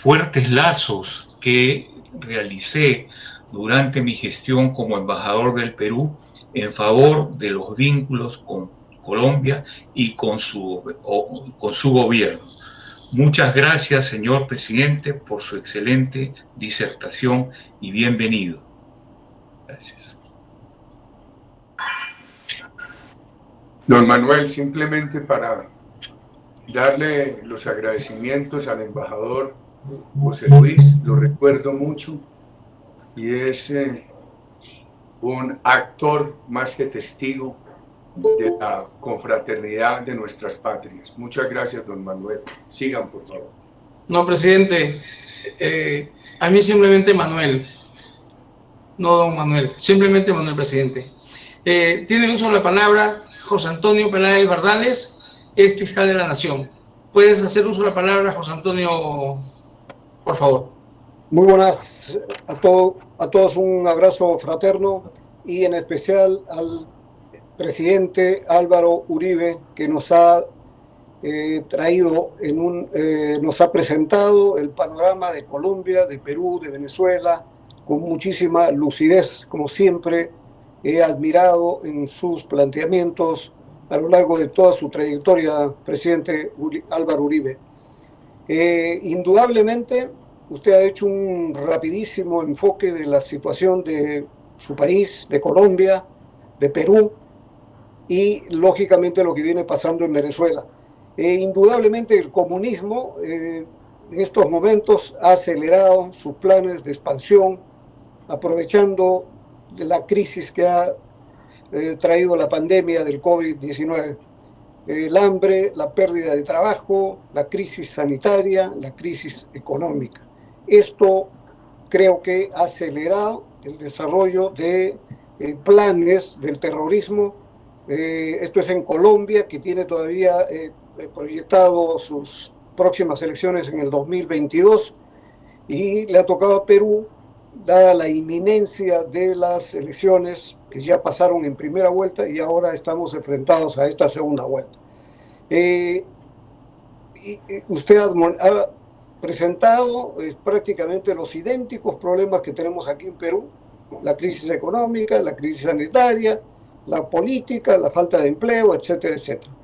fuertes lazos que realicé durante mi gestión como embajador del Perú en favor de los vínculos con Colombia y con su gobierno. Muchas gracias, señor presidente, por su excelente disertación y bienvenido. Gracias. Don Manuel, simplemente para darle los agradecimientos al embajador José Luis, lo recuerdo mucho y es un actor más que testigo de la confraternidad de nuestras patrias. Muchas gracias, don Manuel. Sigan, por favor. No, presidente, a mí simplemente Manuel, no don Manuel, simplemente Manuel, presidente. Tiene el uso de la palabra José Antonio Peláez Bardales, ex fiscal de la Nación. ¿Puedes hacer uso de la palabra, José Antonio, por favor? Muy buenas a todos, un abrazo fraterno y en especial al presidente Álvaro Uribe, que nos ha nos ha presentado el panorama de Colombia, de Perú, de Venezuela, con muchísima lucidez, como siempre he admirado en sus planteamientos a lo largo de toda su trayectoria, presidente Álvaro Uribe. Indudablemente, usted ha hecho un rapidísimo enfoque de la situación de su país, de Colombia, de Perú, y lógicamente lo que viene pasando en Venezuela. Indudablemente el comunismo en estos momentos ha acelerado sus planes de expansión, aprovechando la crisis que ha traído la pandemia del COVID-19. El hambre, la pérdida de trabajo, la crisis sanitaria, la crisis económica. Esto creo que ha acelerado el desarrollo de planes del terrorismo. Esto es en Colombia, que tiene todavía proyectado sus próximas elecciones en el 2022, y le ha tocado a Perú, dada la inminencia de las elecciones que ya pasaron en primera vuelta y ahora estamos enfrentados a esta segunda vuelta. Usted ha presentado prácticamente los idénticos problemas que tenemos aquí en Perú: la crisis económica, la crisis sanitaria, la política, la falta de empleo, etcétera, etcétera.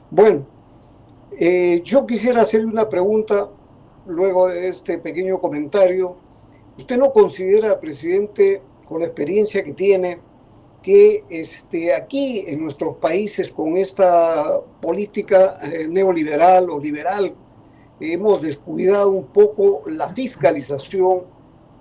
Bueno, yo quisiera hacerle una pregunta luego de este pequeño comentario. ¿Usted no considera, presidente, con la experiencia que tiene, que aquí en nuestros países, con esta política neoliberal o liberal, hemos descuidado un poco la fiscalización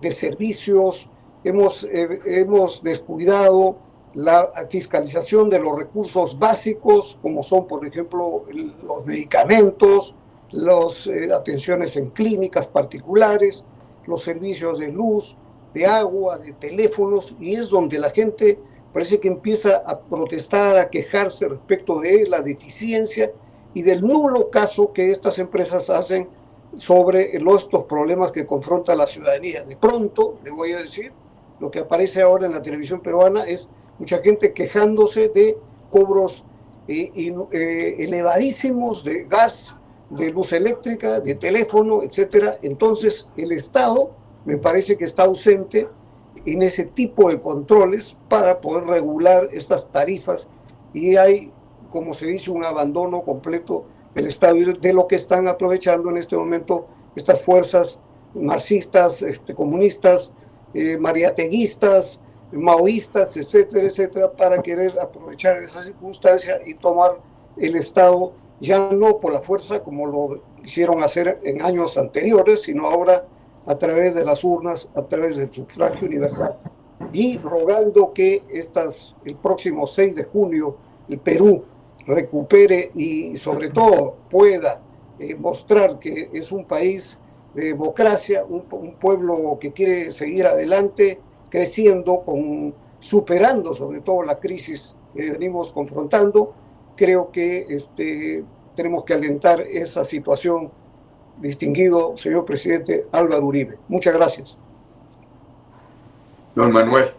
de servicios, hemos descuidado la fiscalización de los recursos básicos, como son, por ejemplo, los medicamentos, las atenciones en clínicas particulares, los servicios de luz, de agua, de teléfonos, y es donde la gente parece que empieza a protestar, a quejarse respecto de la deficiencia y del nulo caso que estas empresas hacen sobre estos problemas que confronta la ciudadanía. De pronto, le voy a decir, lo que aparece ahora en la televisión peruana es mucha gente quejándose de cobros elevadísimos de gas, de luz eléctrica, de teléfono, etcétera. Entonces, el Estado me parece que está ausente en ese tipo de controles para poder regular estas tarifas, y hay, como se dice, un abandono completo del Estado de lo que están aprovechando en este momento estas fuerzas marxistas, comunistas, mariateguistas, maoístas, etcétera, etcétera, para querer aprovechar esa circunstancia y tomar el Estado ya no por la fuerza como lo hicieron hacer en años anteriores, sino ahora a través de las urnas, a través del sufragio universal. Y rogando que el próximo 6 de junio el Perú recupere y sobre todo pueda mostrar que es un país de democracia, un pueblo que quiere seguir adelante, creciendo, superando sobre todo la crisis que venimos confrontando. Creo que tenemos que alentar esa situación, distinguido señor presidente Álvaro Uribe. Muchas gracias. Don Manuel.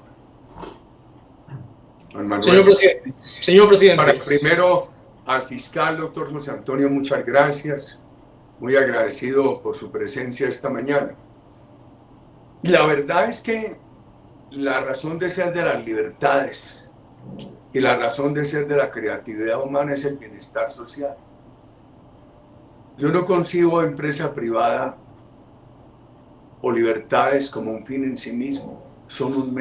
Señor presidente. Primero, al fiscal, doctor José Antonio, muchas gracias. Muy agradecido por su presencia esta mañana. Y la verdad es que la razón de ser de las libertades y la razón de ser de la creatividad humana es el bienestar social. Yo no concibo empresa privada o libertades como un fin en sí mismo, son un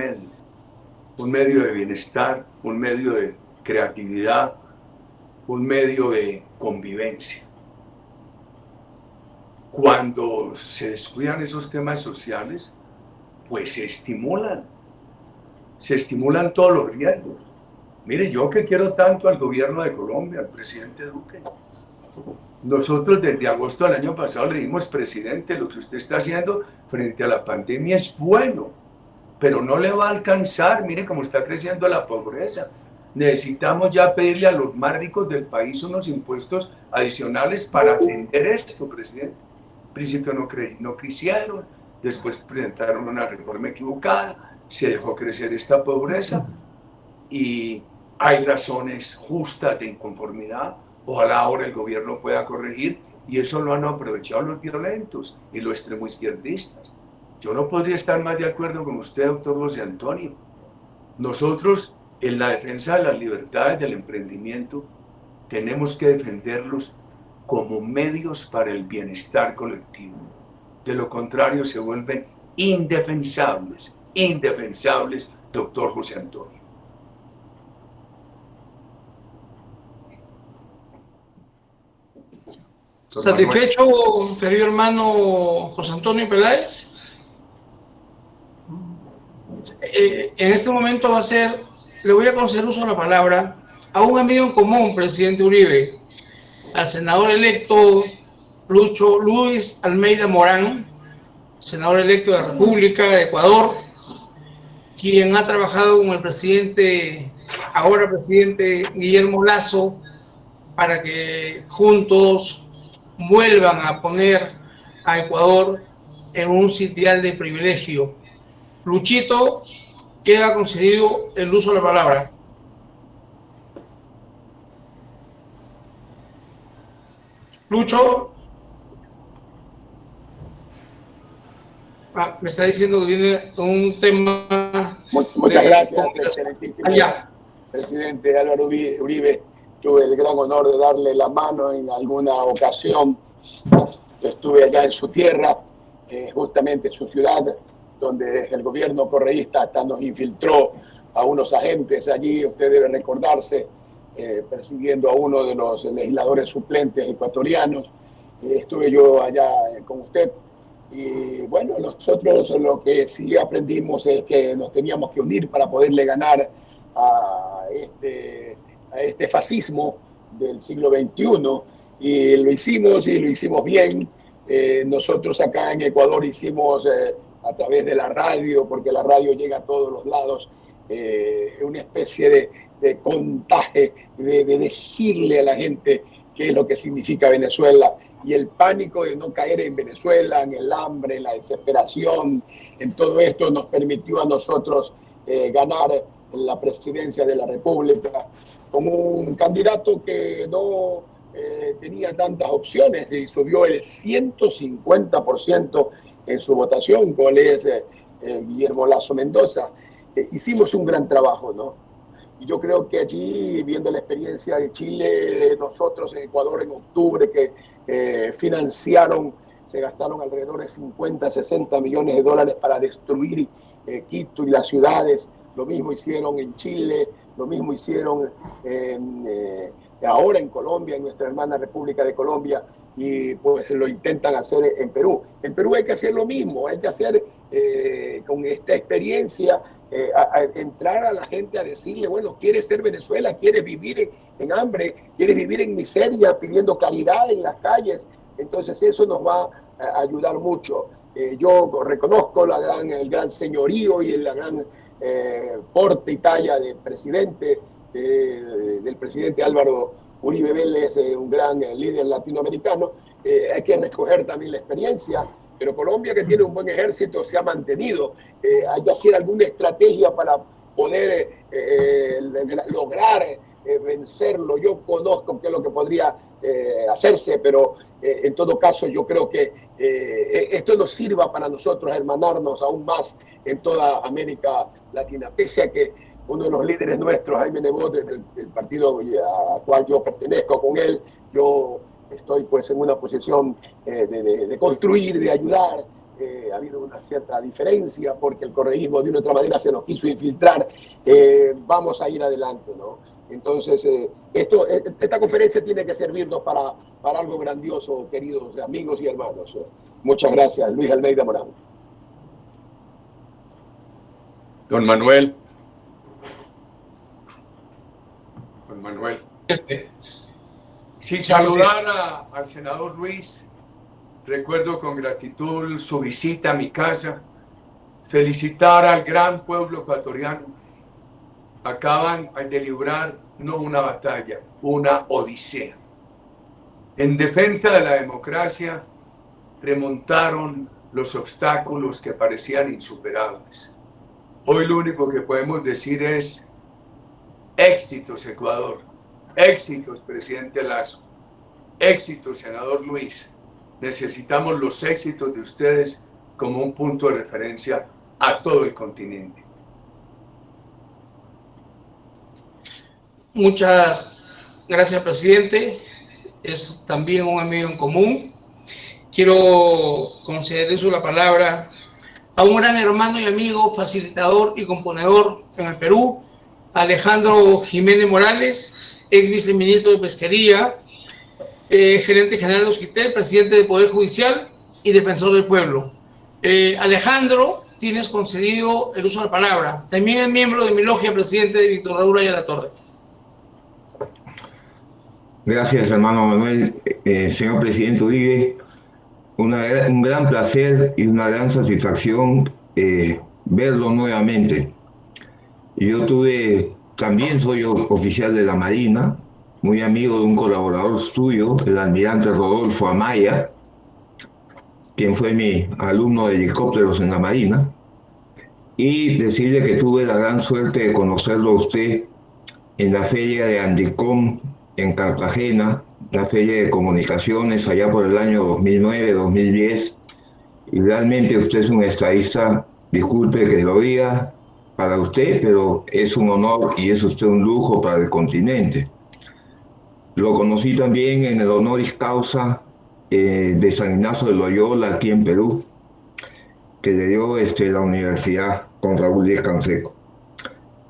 medio de bienestar, un medio de creatividad, un medio de convivencia. Cuando se descuidan esos temas sociales, pues se estimulan todos los riesgos. Mire, yo que quiero tanto al gobierno de Colombia, al presidente Duque, nosotros desde agosto del año pasado le dimos, presidente, lo que usted está haciendo frente a la pandemia es bueno, pero no le va a alcanzar. Mire cómo está creciendo la pobreza. Necesitamos ya pedirle a los más ricos del país unos impuestos adicionales para atender esto, presidente. Al principio no quisieron, después presentaron una reforma equivocada, se dejó crecer esta pobreza y hay razones justas de inconformidad. Ojalá ahora el gobierno pueda corregir, y eso lo han aprovechado los violentos y los extremoizquierdistas. Yo no podría estar más de acuerdo con usted, doctor José Antonio. Nosotros, en la defensa de las libertades del emprendimiento, tenemos que defenderlos como medios para el bienestar colectivo. De lo contrario, se vuelven indefensables, doctor José Antonio. ¿Satisfecho, querido hermano José Antonio Peláez? En este momento le voy a conceder uso de la palabra a un amigo en común, presidente Uribe, al senador electo Luis Almeida Morán, senador electo de la República de Ecuador, quien ha trabajado con el presidente, ahora presidente Guillermo Lasso, para que juntos vuelvan a poner a Ecuador en un sitial de privilegio. Luchito, queda concedido el uso de la palabra. Lucho. Me está diciendo que viene un tema. Muchas gracias, excelentísimo presidente Álvaro Uribe. Tuve el gran honor de darle la mano en alguna ocasión. Estuve allá en su tierra, justamente en su ciudad, donde el gobierno correísta hasta nos infiltró a unos agentes allí. Usted debe recordarse, persiguiendo a uno de los legisladores suplentes ecuatorianos. Estuve yo allá con usted. Y bueno, nosotros lo que sí aprendimos es que nos teníamos que unir para poderle ganar a este fascismo del siglo XXI, y lo hicimos bien. Nosotros acá en Ecuador hicimos a través de la radio, porque la radio llega a todos los lados, una especie de contagio, de decirle a la gente qué es lo que significa Venezuela, y el pánico de no caer en Venezuela, en el hambre, en la desesperación, en todo esto nos permitió a nosotros ganar la presidencia de la República con un candidato que no tenía tantas opciones y subió el 150% en su votación, cual es Guillermo Lasso Mendoza. Hicimos un gran trabajo, ¿no? Y yo creo que allí, viendo la experiencia de Chile, nosotros en Ecuador en octubre, que se gastaron alrededor de 50, 60 millones de dólares para destruir Quito y las ciudades. Lo mismo hicieron en Chile, lo mismo hicieron ahora en Colombia, en nuestra hermana República de Colombia, y pues lo intentan hacer en Perú. En Perú hay que hacer lo mismo, hay que hacer con esta experiencia, entrar a la gente a decirle, bueno, ¿quieres ser Venezuela? ¿Quieres vivir en hambre? ¿Quieres vivir en miseria, pidiendo caridad en las calles? Entonces eso nos va a ayudar mucho. Yo reconozco el gran señorío y la gran porte y talla del presidente Álvaro Uribe Vélez, un gran líder latinoamericano. Hay que recoger también la experiencia, pero Colombia, que tiene un buen ejército, se ha mantenido. Hay que hacer alguna estrategia para poder lograr vencerlo. Yo conozco qué es lo que podría hacerse, pero en todo caso yo creo que esto nos sirva para nosotros hermanarnos aún más en toda América Latina, pese a que uno de los líderes nuestros, Jaime Nebot, del partido al cual yo pertenezco con él, yo estoy pues en una posición de construir, de ayudar. Ha habido una cierta diferencia porque el correísmo de una u otra manera se nos quiso infiltrar. Vamos a ir adelante, ¿no? Entonces, esta conferencia tiene que servirnos para algo grandioso, queridos amigos y hermanos. Muchas gracias, Luis Almeida Morán. Don Manuel. Don Manuel. Sí, saludar al senador Ruiz. Recuerdo con gratitud su visita a mi casa. Felicitar al gran pueblo ecuatoriano. Acaban de librar no una batalla, una odisea. En defensa de la democracia, remontaron los obstáculos que parecían insuperables. Hoy lo único que podemos decir es éxitos, Ecuador, éxitos, presidente Lasso, éxitos, senador Luis. Necesitamos los éxitos de ustedes como un punto de referencia a todo el continente. Muchas gracias, presidente. Es también un amigo en común. Quiero conceder eso la palabra a un gran hermano y amigo, facilitador y componedor en el Perú, Alejandro Jiménez Morales, ex viceministro de Pesquería, gerente general de Osquitel, presidente del Poder Judicial y defensor del pueblo. Alejandro, tienes concedido el uso de la palabra. También es miembro de mi logia, presidente Víctor Raúl Ayala Torre. Gracias, hermano Manuel. Señor presidente Uribe, un gran placer y una gran satisfacción verlo nuevamente. Yo también soy oficial de la Marina, muy amigo de un colaborador tuyo, el almirante Rodolfo Amaya, quien fue mi alumno de helicópteros en la Marina, y decirle que tuve la gran suerte de conocerlo a usted en la feria de Andicom en Cartagena, la feria de comunicaciones allá por el año 2009-2010, y realmente usted es un estadista, disculpe que lo diga para usted, pero es un honor y es usted un lujo para el continente. Lo conocí también en el honoris causa de San Ignacio de Loyola, aquí en Perú, que le dio la universidad con Raúl Díaz Canseco.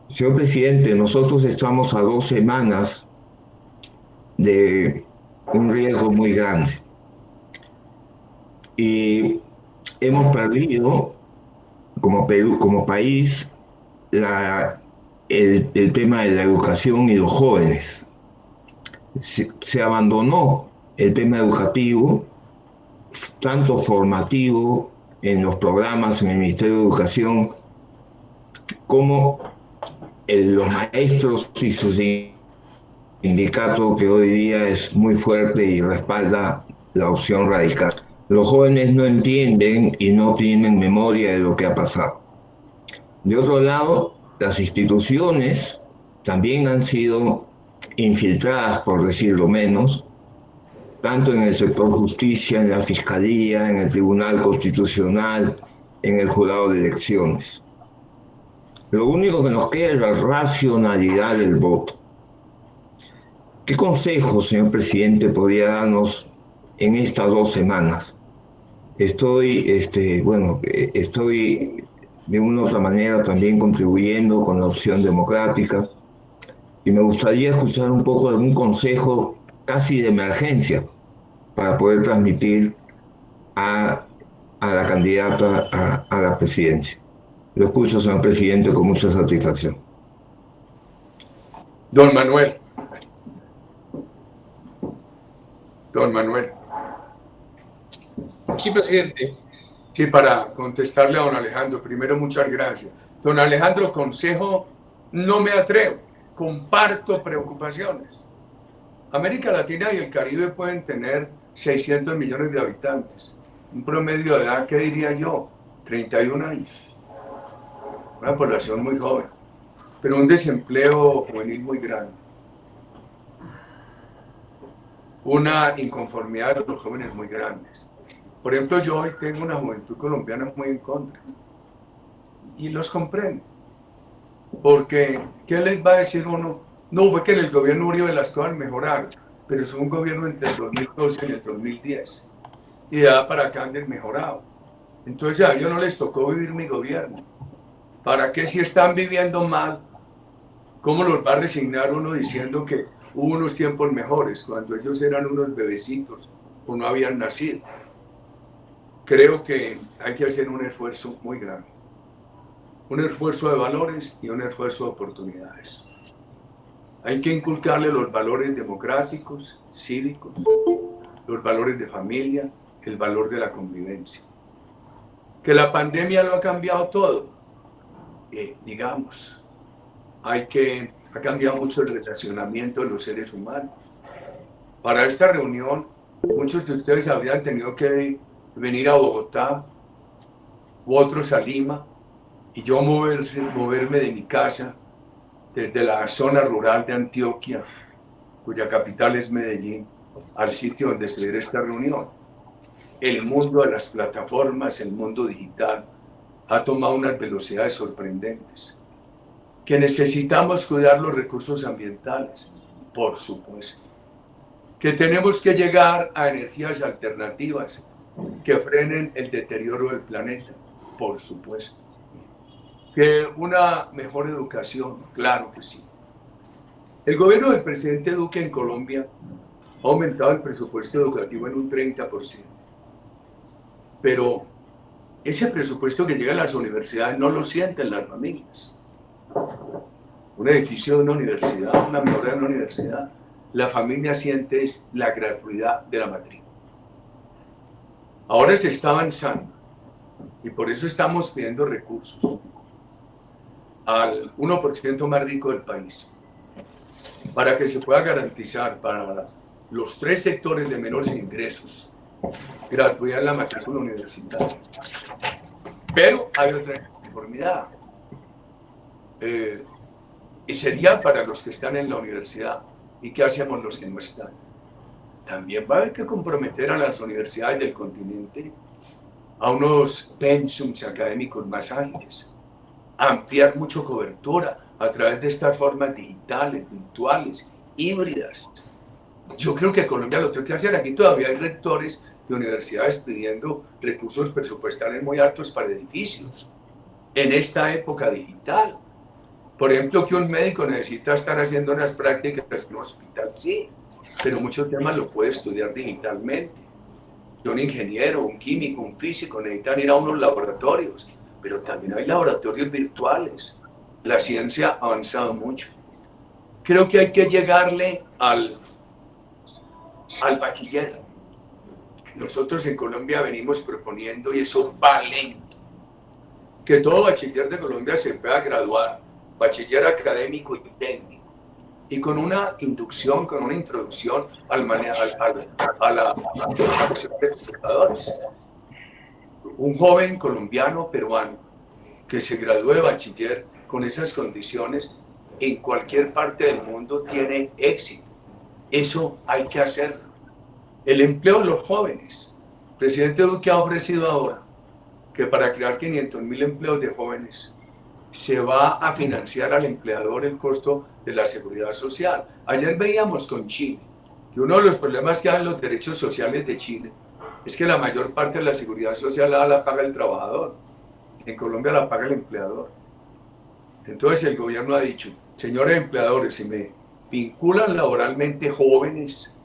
Señor presidente, nosotros estamos a 2 semanas de un riesgo muy grande y hemos perdido como Perú, como país, el tema de la educación y los jóvenes. Se abandonó el tema educativo, tanto formativo en los programas en el Ministerio de Educación, como los maestros y sus sindicato, que hoy día es muy fuerte y respalda la opción radical. Los jóvenes no entienden y no tienen memoria de lo que ha pasado. De otro lado, las instituciones también han sido infiltradas, por decirlo menos, tanto en el sector justicia, en la Fiscalía, en el Tribunal Constitucional, en el Jurado de Elecciones. Lo único que nos queda es la racionalidad del voto. ¿Qué consejo, señor presidente, podría darnos en estas 2 semanas? Estoy de una u otra manera también contribuyendo con la opción democrática y me gustaría escuchar un poco de algún consejo casi de emergencia para poder transmitir a la candidata a la presidencia. Lo escucho, señor presidente, con mucha satisfacción. Don Manuel. Don Manuel. Sí, presidente. Sí, para contestarle a don Alejandro, primero muchas gracias. Don Alejandro, consejo, no me atrevo, comparto preocupaciones. América Latina y el Caribe pueden tener 600 millones de habitantes. Un promedio de edad, ¿qué diría yo? 31 años. Una población muy joven, pero un desempleo juvenil muy grande. Una inconformidad de los jóvenes muy grandes. Por ejemplo, yo hoy tengo una juventud colombiana muy en contra. Y los comprendo. Porque, ¿qué les va a decir uno? No, fue que en el gobierno Uribe las cosas mejoraron, pero es un gobierno entre el 2012 y el 2010. Y de allá para acá han mejorado. Entonces a ellos no les tocó vivir mi gobierno. ¿Para qué si están viviendo mal? ¿Cómo los va a resignar uno diciendo que hubo unos tiempos mejores cuando ellos eran unos bebecitos o no habían nacido? Creo que hay que hacer un esfuerzo muy grande. Un esfuerzo de valores y un esfuerzo de oportunidades. Hay que inculcarle los valores democráticos, cívicos, los valores de familia, el valor de la convivencia. Que la pandemia lo ha cambiado todo, digamos. Ha cambiado mucho el relacionamiento de los seres humanos. Para esta reunión, muchos de ustedes habrían tenido que venir a Bogotá u otros a Lima y yo moverme de mi casa desde la zona rural de Antioquia, cuya capital es Medellín, al sitio donde se diera esta reunión. El mundo de las plataformas, el mundo digital, ha tomado unas velocidades sorprendentes. Que necesitamos cuidar los recursos ambientales, por supuesto. Que tenemos que llegar a energías alternativas que frenen el deterioro del planeta, por supuesto. Que una mejor educación, claro que sí. El gobierno del presidente Duque en Colombia ha aumentado el presupuesto educativo en un 30%. Pero ese presupuesto que llega a las universidades no lo sienten las familias. Un edificio de una universidad, una mejora de una universidad, la familia siente es la gratuidad de la matrícula. Ahora se está avanzando y por eso estamos pidiendo recursos al 1% más rico del país para que se pueda garantizar para los 3 sectores de menores ingresos gratuidad en la matrícula universitaria. Pero hay otra conformidad. Y sería para los que están en la universidad. ¿Y qué hacemos los que no están? También va a haber que comprometer a las universidades del continente a unos pensums académicos más ágiles, ampliar mucho cobertura a través de estas formas digitales, virtuales, híbridas. Yo creo que Colombia lo tiene que hacer. Aquí todavía hay rectores de universidades pidiendo recursos presupuestales muy altos para edificios en esta época digital. Por ejemplo, que un médico necesita estar haciendo unas prácticas en un hospital, sí, pero muchos temas lo puede estudiar digitalmente. Un ingeniero, un químico, un físico necesitan ir a unos laboratorios, pero también hay laboratorios virtuales. La ciencia ha avanzado mucho. Creo que hay que llegarle al bachiller. Nosotros en Colombia venimos proponiendo, y eso va lento, que todo bachiller de Colombia se pueda graduar, bachiller académico y técnico, y con una inducción, con una introducción a la programación de computadores. Un joven colombiano, peruano, que se gradúe de bachiller con esas condiciones, en cualquier parte del mundo tiene éxito. Eso hay que hacerlo. El empleo de los jóvenes. El presidente Duque ha ofrecido ahora que para crear 500.000 empleos de jóvenes se va a financiar al empleador el costo de la seguridad social. Ayer veíamos con Chile que uno de los problemas que hay en los derechos sociales de Chile es que la mayor parte de la seguridad social la paga el trabajador. En Colombia la paga el empleador. Entonces el gobierno ha dicho, señores empleadores, si me vinculan laboralmente jóvenes,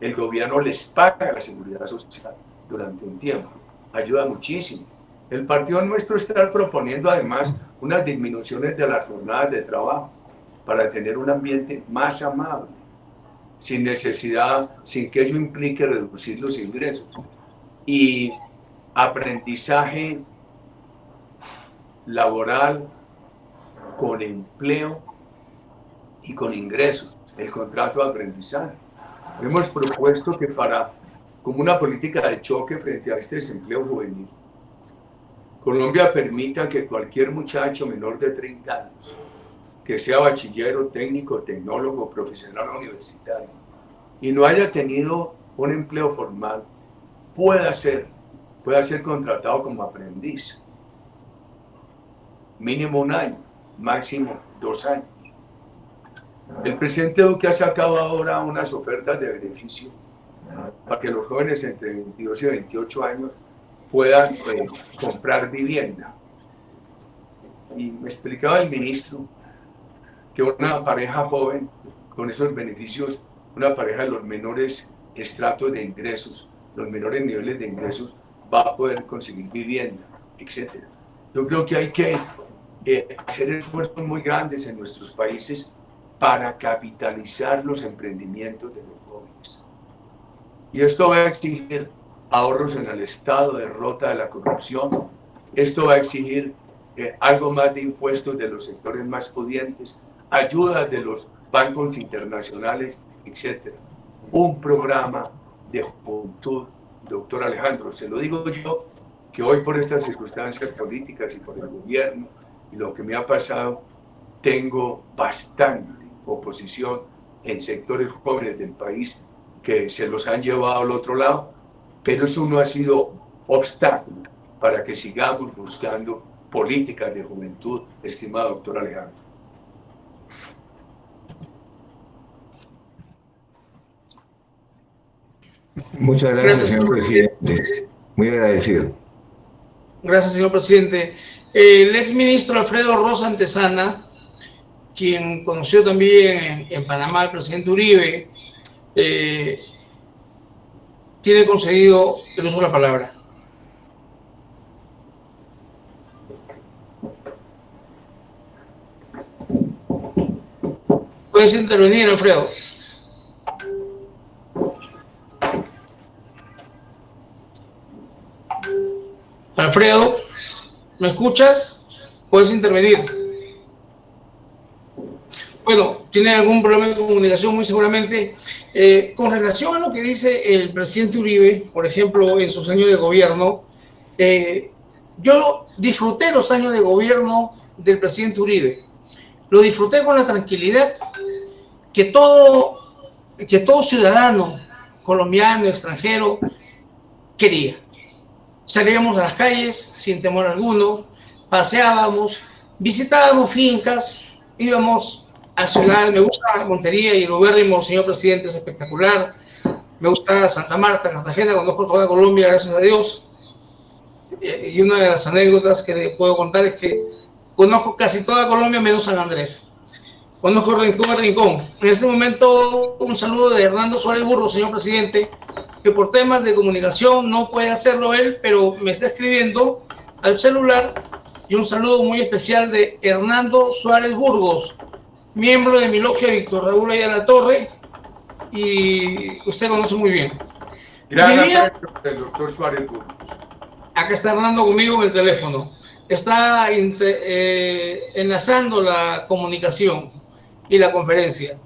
el gobierno les paga la seguridad social durante un tiempo. Ayuda muchísimo. El partido nuestro está proponiendo además unas disminuciones de las jornadas de trabajo para tener un ambiente más amable, sin necesidad, sin que ello implique reducir los ingresos. Y aprendizaje laboral con empleo y con ingresos, el contrato de aprendizaje. Hemos propuesto que como una política de choque frente a este desempleo juvenil, Colombia permita que cualquier muchacho menor de 30 años, que sea bachillero, técnico, tecnólogo, profesional universitario, y no haya tenido un empleo formal, pueda ser contratado como aprendiz. Mínimo 1 año, máximo 2 años. El presidente Duque ha sacado ahora unas ofertas de beneficio para que los jóvenes entre 22 y 28 años puedan comprar vivienda. Y me explicaba el ministro que una pareja joven con esos beneficios, una pareja de los menores estratos de ingresos, los menores niveles de ingresos, va a poder conseguir vivienda, etc. Yo creo que hay que hacer esfuerzos muy grandes en nuestros países para capitalizar los emprendimientos de los jóvenes. Y esto va a exigir ahorros en el Estado, derrota de la corrupción. Esto va a exigir algo más de impuestos de los sectores más pudientes, ayudas de los bancos internacionales, etc. Un programa de juventud, doctor Alejandro, se lo digo yo, que hoy por estas circunstancias políticas y por el gobierno y lo que me ha pasado, tengo bastante oposición en sectores jóvenes del país que se los han llevado al otro lado, pero eso no ha sido obstáculo para que sigamos buscando políticas de juventud, estimado doctor Alejandro. Muchas gracias, señor presidente. Muy agradecido. Gracias, señor presidente. El exministro Alfredo Rosa Antezana, quien conoció también en Panamá al presidente Uribe, tiene concedido el uso de la palabra. Puedes intervenir, Alfredo. Alfredo, ¿me escuchas? Puedes intervenir. Bueno, tiene algún problema de comunicación muy seguramente. Con relación a lo que dice el presidente Uribe, por ejemplo, en sus años de gobierno, yo disfruté los años de gobierno del presidente Uribe. Lo disfruté con la tranquilidad que todo ciudadano colombiano, extranjero, quería. Salíamos a las calles sin temor alguno, paseábamos, visitábamos fincas, íbamos a ciudades. Me gusta Montería y el ubérrimo, señor presidente, es espectacular. Me gusta Santa Marta, Cartagena, conozco toda Colombia, gracias a Dios. Y una de las anécdotas que puedo contar es que conozco casi toda Colombia menos San Andrés. Conozco rincón a rincón. En este momento, un saludo de Hernando Suárez Burgos, señor presidente, que por temas de comunicación no puede hacerlo él, pero me está escribiendo al celular. Y un saludo muy especial de Hernando Suárez Burgos, miembro de mi logia Víctor Raúl Ayala Torre, y usted conoce muy bien. Gracias, el doctor Suárez Burgos. Acá está Hernando conmigo en el teléfono. Está enlazando la comunicación y la conferencia.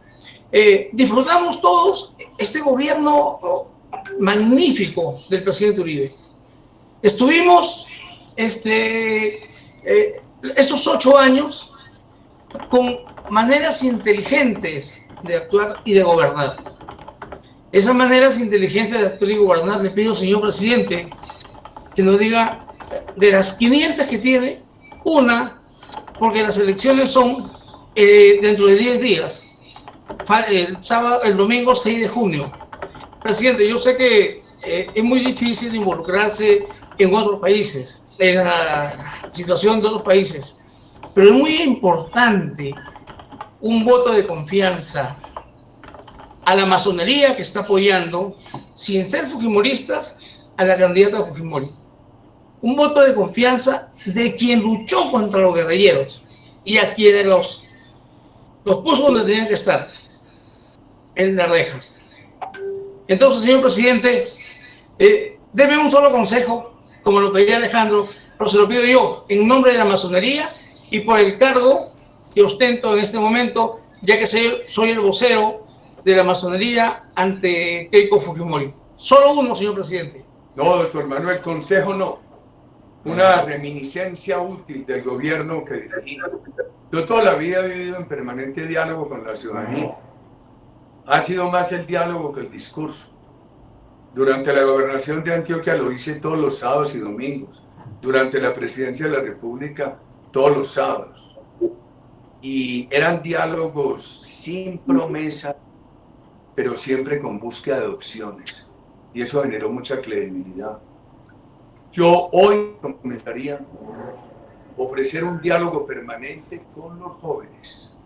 Disfrutamos todos este gobierno magnífico del presidente Uribe. Estuvimos esos 8 años con maneras inteligentes de actuar y de gobernar. Esas maneras inteligentes de actuar y gobernar, le pido, señor presidente, que nos diga de las 500 que tiene, una, porque las elecciones son dentro de 10 días, el domingo 6 de junio. Presidente, yo sé que es muy difícil involucrarse en otros países, en la situación de otros países, pero es muy importante un voto de confianza a la masonería que está apoyando, sin ser fujimoristas, a la candidata Fujimori. Un voto de confianza de quien luchó contra los guerrilleros y a quienes los puso donde tenían que estar, en las rejas. Entonces, señor presidente, deme un solo consejo, como lo pedía Alejandro, pero se lo pido yo, en nombre de la masonería y por el cargo que ostento en este momento ya que soy el vocero de la masonería ante Keiko Fujimori. Solo uno, señor presidente. No, doctor Manuel, consejo no. Una reminiscencia útil del gobierno que dirigí. Yo toda la vida he vivido en permanente diálogo con la ciudadanía. Ha sido más el diálogo que el discurso. Durante la gobernación de Antioquia lo hice todos los sábados y domingos. Durante la presidencia de la República, todos los sábados. Y eran diálogos sin promesa, pero siempre con búsqueda de opciones. Y eso generó mucha credibilidad. Yo hoy comentaría ofrecer un diálogo permanente con los jóvenes,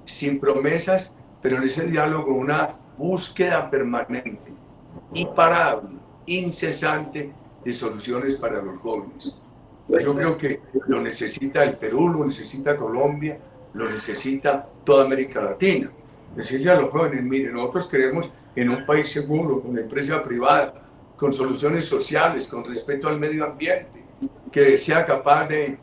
sin promesas, pero en ese diálogo una búsqueda permanente, imparable, incesante de soluciones para los jóvenes. Yo creo que lo necesita el Perú, lo necesita Colombia, lo necesita toda América Latina. Decirle a los jóvenes, miren, nosotros queremos en un país seguro, con empresa privada, con soluciones sociales, con respeto al medio ambiente, que sea capaz de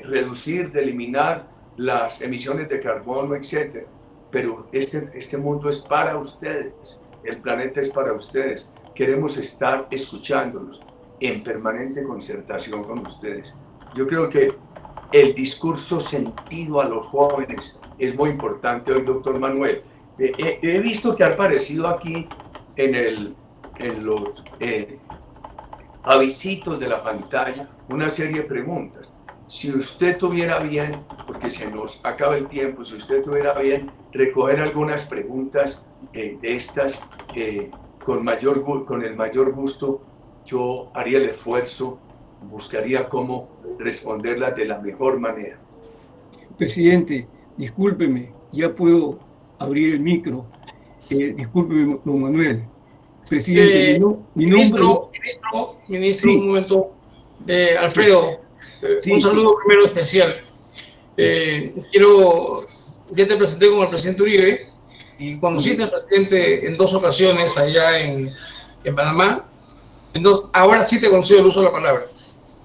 reducir, de eliminar las emisiones de carbono, etc. Pero este mundo es para ustedes, el planeta es para ustedes. Queremos estar escuchándolos en permanente concertación con ustedes. Yo creo que el discurso sentido a los jóvenes es muy importante hoy, doctor Manuel. He visto que ha aparecido aquí en los avisitos de la pantalla una serie de preguntas. Si usted tuviera bien, porque se nos acaba el tiempo, si usted tuviera bien recoger algunas preguntas de estas con el mayor gusto, yo haría el esfuerzo, buscaría cómo responderlas de la mejor manera. Presidente, discúlpeme, ya puedo abrir el micro. Discúlpeme, don Manuel. Presidente, ministro, sí. Un momento. Alfredo, sí, un saludo primero especial. Ya te presenté con el presidente Uribe y conociste al presidente en 2 ocasiones allá en Panamá. Entonces, ahora sí te concedo el uso de la palabra.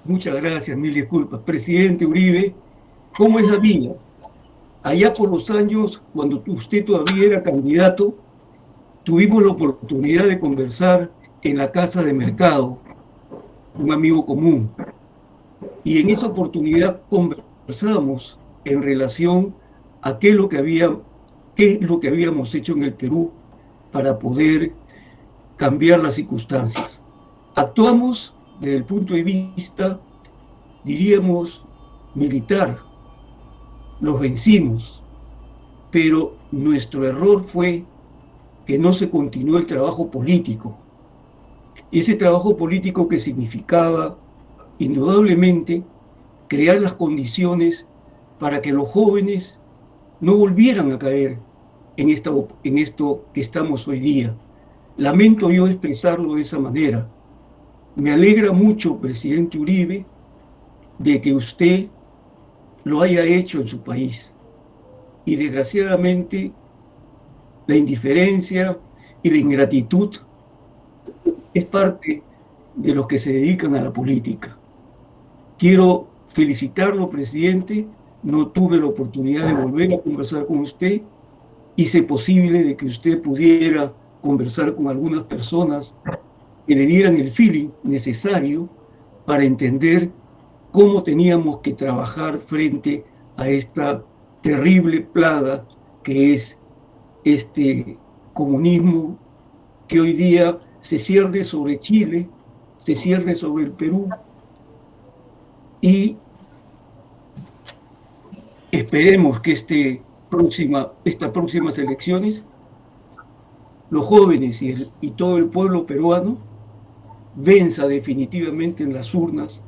Muchas gracias, mil disculpas. Presidente Uribe, ¿cómo es la vida? Allá por los años, cuando usted todavía era candidato, tuvimos la oportunidad de conversar en la Casa de Mercado, un amigo común. Y en esa oportunidad conversamos en relación a qué es lo que habíamos hecho en el Perú para poder cambiar las circunstancias. Actuamos desde el punto de vista, diríamos, militar. Los vencimos, pero nuestro error fue que no se continuó el trabajo político. Ese trabajo político que significaba, indudablemente, crear las condiciones para que los jóvenes no volvieran a caer en esto que estamos hoy día. Lamento yo expresarlo de esa manera. Me alegra mucho, presidente Uribe, de que usted lo haya hecho en su país. Y desgraciadamente, la indiferencia y la ingratitud es parte de los que se dedican a la política. Quiero felicitarlo, presidente. No tuve la oportunidad de volver a conversar con usted. Hice posible de que usted pudiera conversar con algunas personas que le dieran el feeling necesario para entender cómo teníamos que trabajar frente a esta terrible plaga que es este comunismo que hoy día se cierne sobre Chile, se cierne sobre el Perú, y esperemos que estas próximas elecciones los jóvenes y todo el pueblo peruano venza definitivamente en las urnas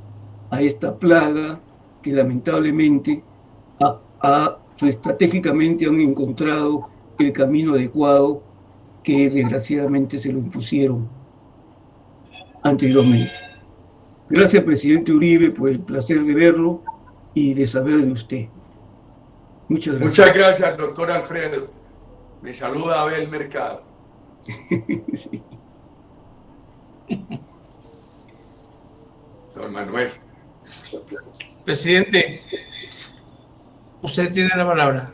a esta plaga que lamentablemente estratégicamente han encontrado el camino adecuado que desgraciadamente se lo impusieron anteriormente. Gracias, presidente Uribe, por el placer de verlo y de saber de usted. Muchas gracias. Muchas gracias, doctor Alfredo. Me saluda Abel Mercado. Sí. Don Manuel. Presidente, usted tiene la palabra.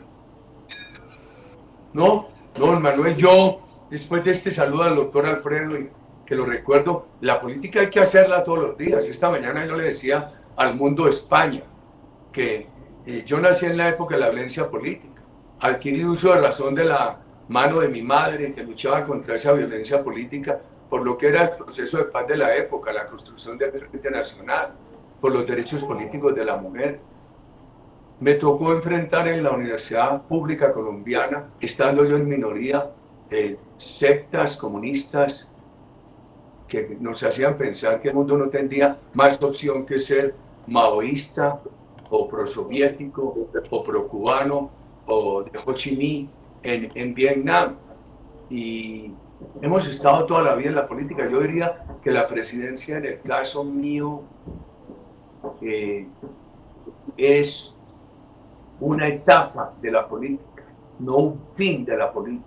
No, don Manuel, yo, después de este saludo al doctor Alfredo, y que lo recuerdo, la política hay que hacerla todos los días. Esta mañana yo le decía al Mundo España que yo nací en la época de la violencia política, adquirí uso de razón de la mano de mi madre, que luchaba contra esa violencia política, por lo que era el proceso de paz de la época, la construcción del Frente Nacional, por los derechos políticos de la mujer. Me tocó enfrentar en la Universidad Pública Colombiana, estando yo en minoría, sectas comunistas que nos hacían pensar que el mundo no tendría más opción que ser maoísta o prosoviético o procubano o de Ho Chi Minh en Vietnam. Y hemos estado toda la vida en la política. Yo diría que la presidencia, en el caso mío, es una etapa de la política, no un fin de la política,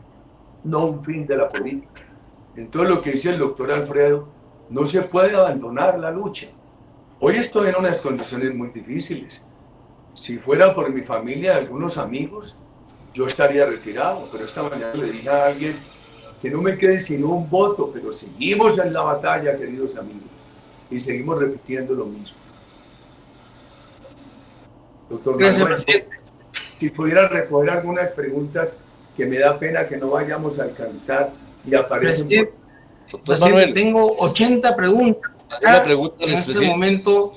no un fin de la política. Entonces, lo que dice el doctor Alfredo, no se puede abandonar la lucha. Hoy estoy en unas condiciones muy difíciles. Si fuera por mi familia, algunos amigos, yo estaría retirado, pero esta mañana le dije a alguien que no me quede sino un voto, pero seguimos en la batalla, queridos amigos, y seguimos repitiendo lo mismo. Doctor Gracias, Manuel, presidente. si pudiera recoger algunas preguntas que me da pena que no vayamos a alcanzar y aparecen. Presidente, tengo 80 preguntas acá en este momento.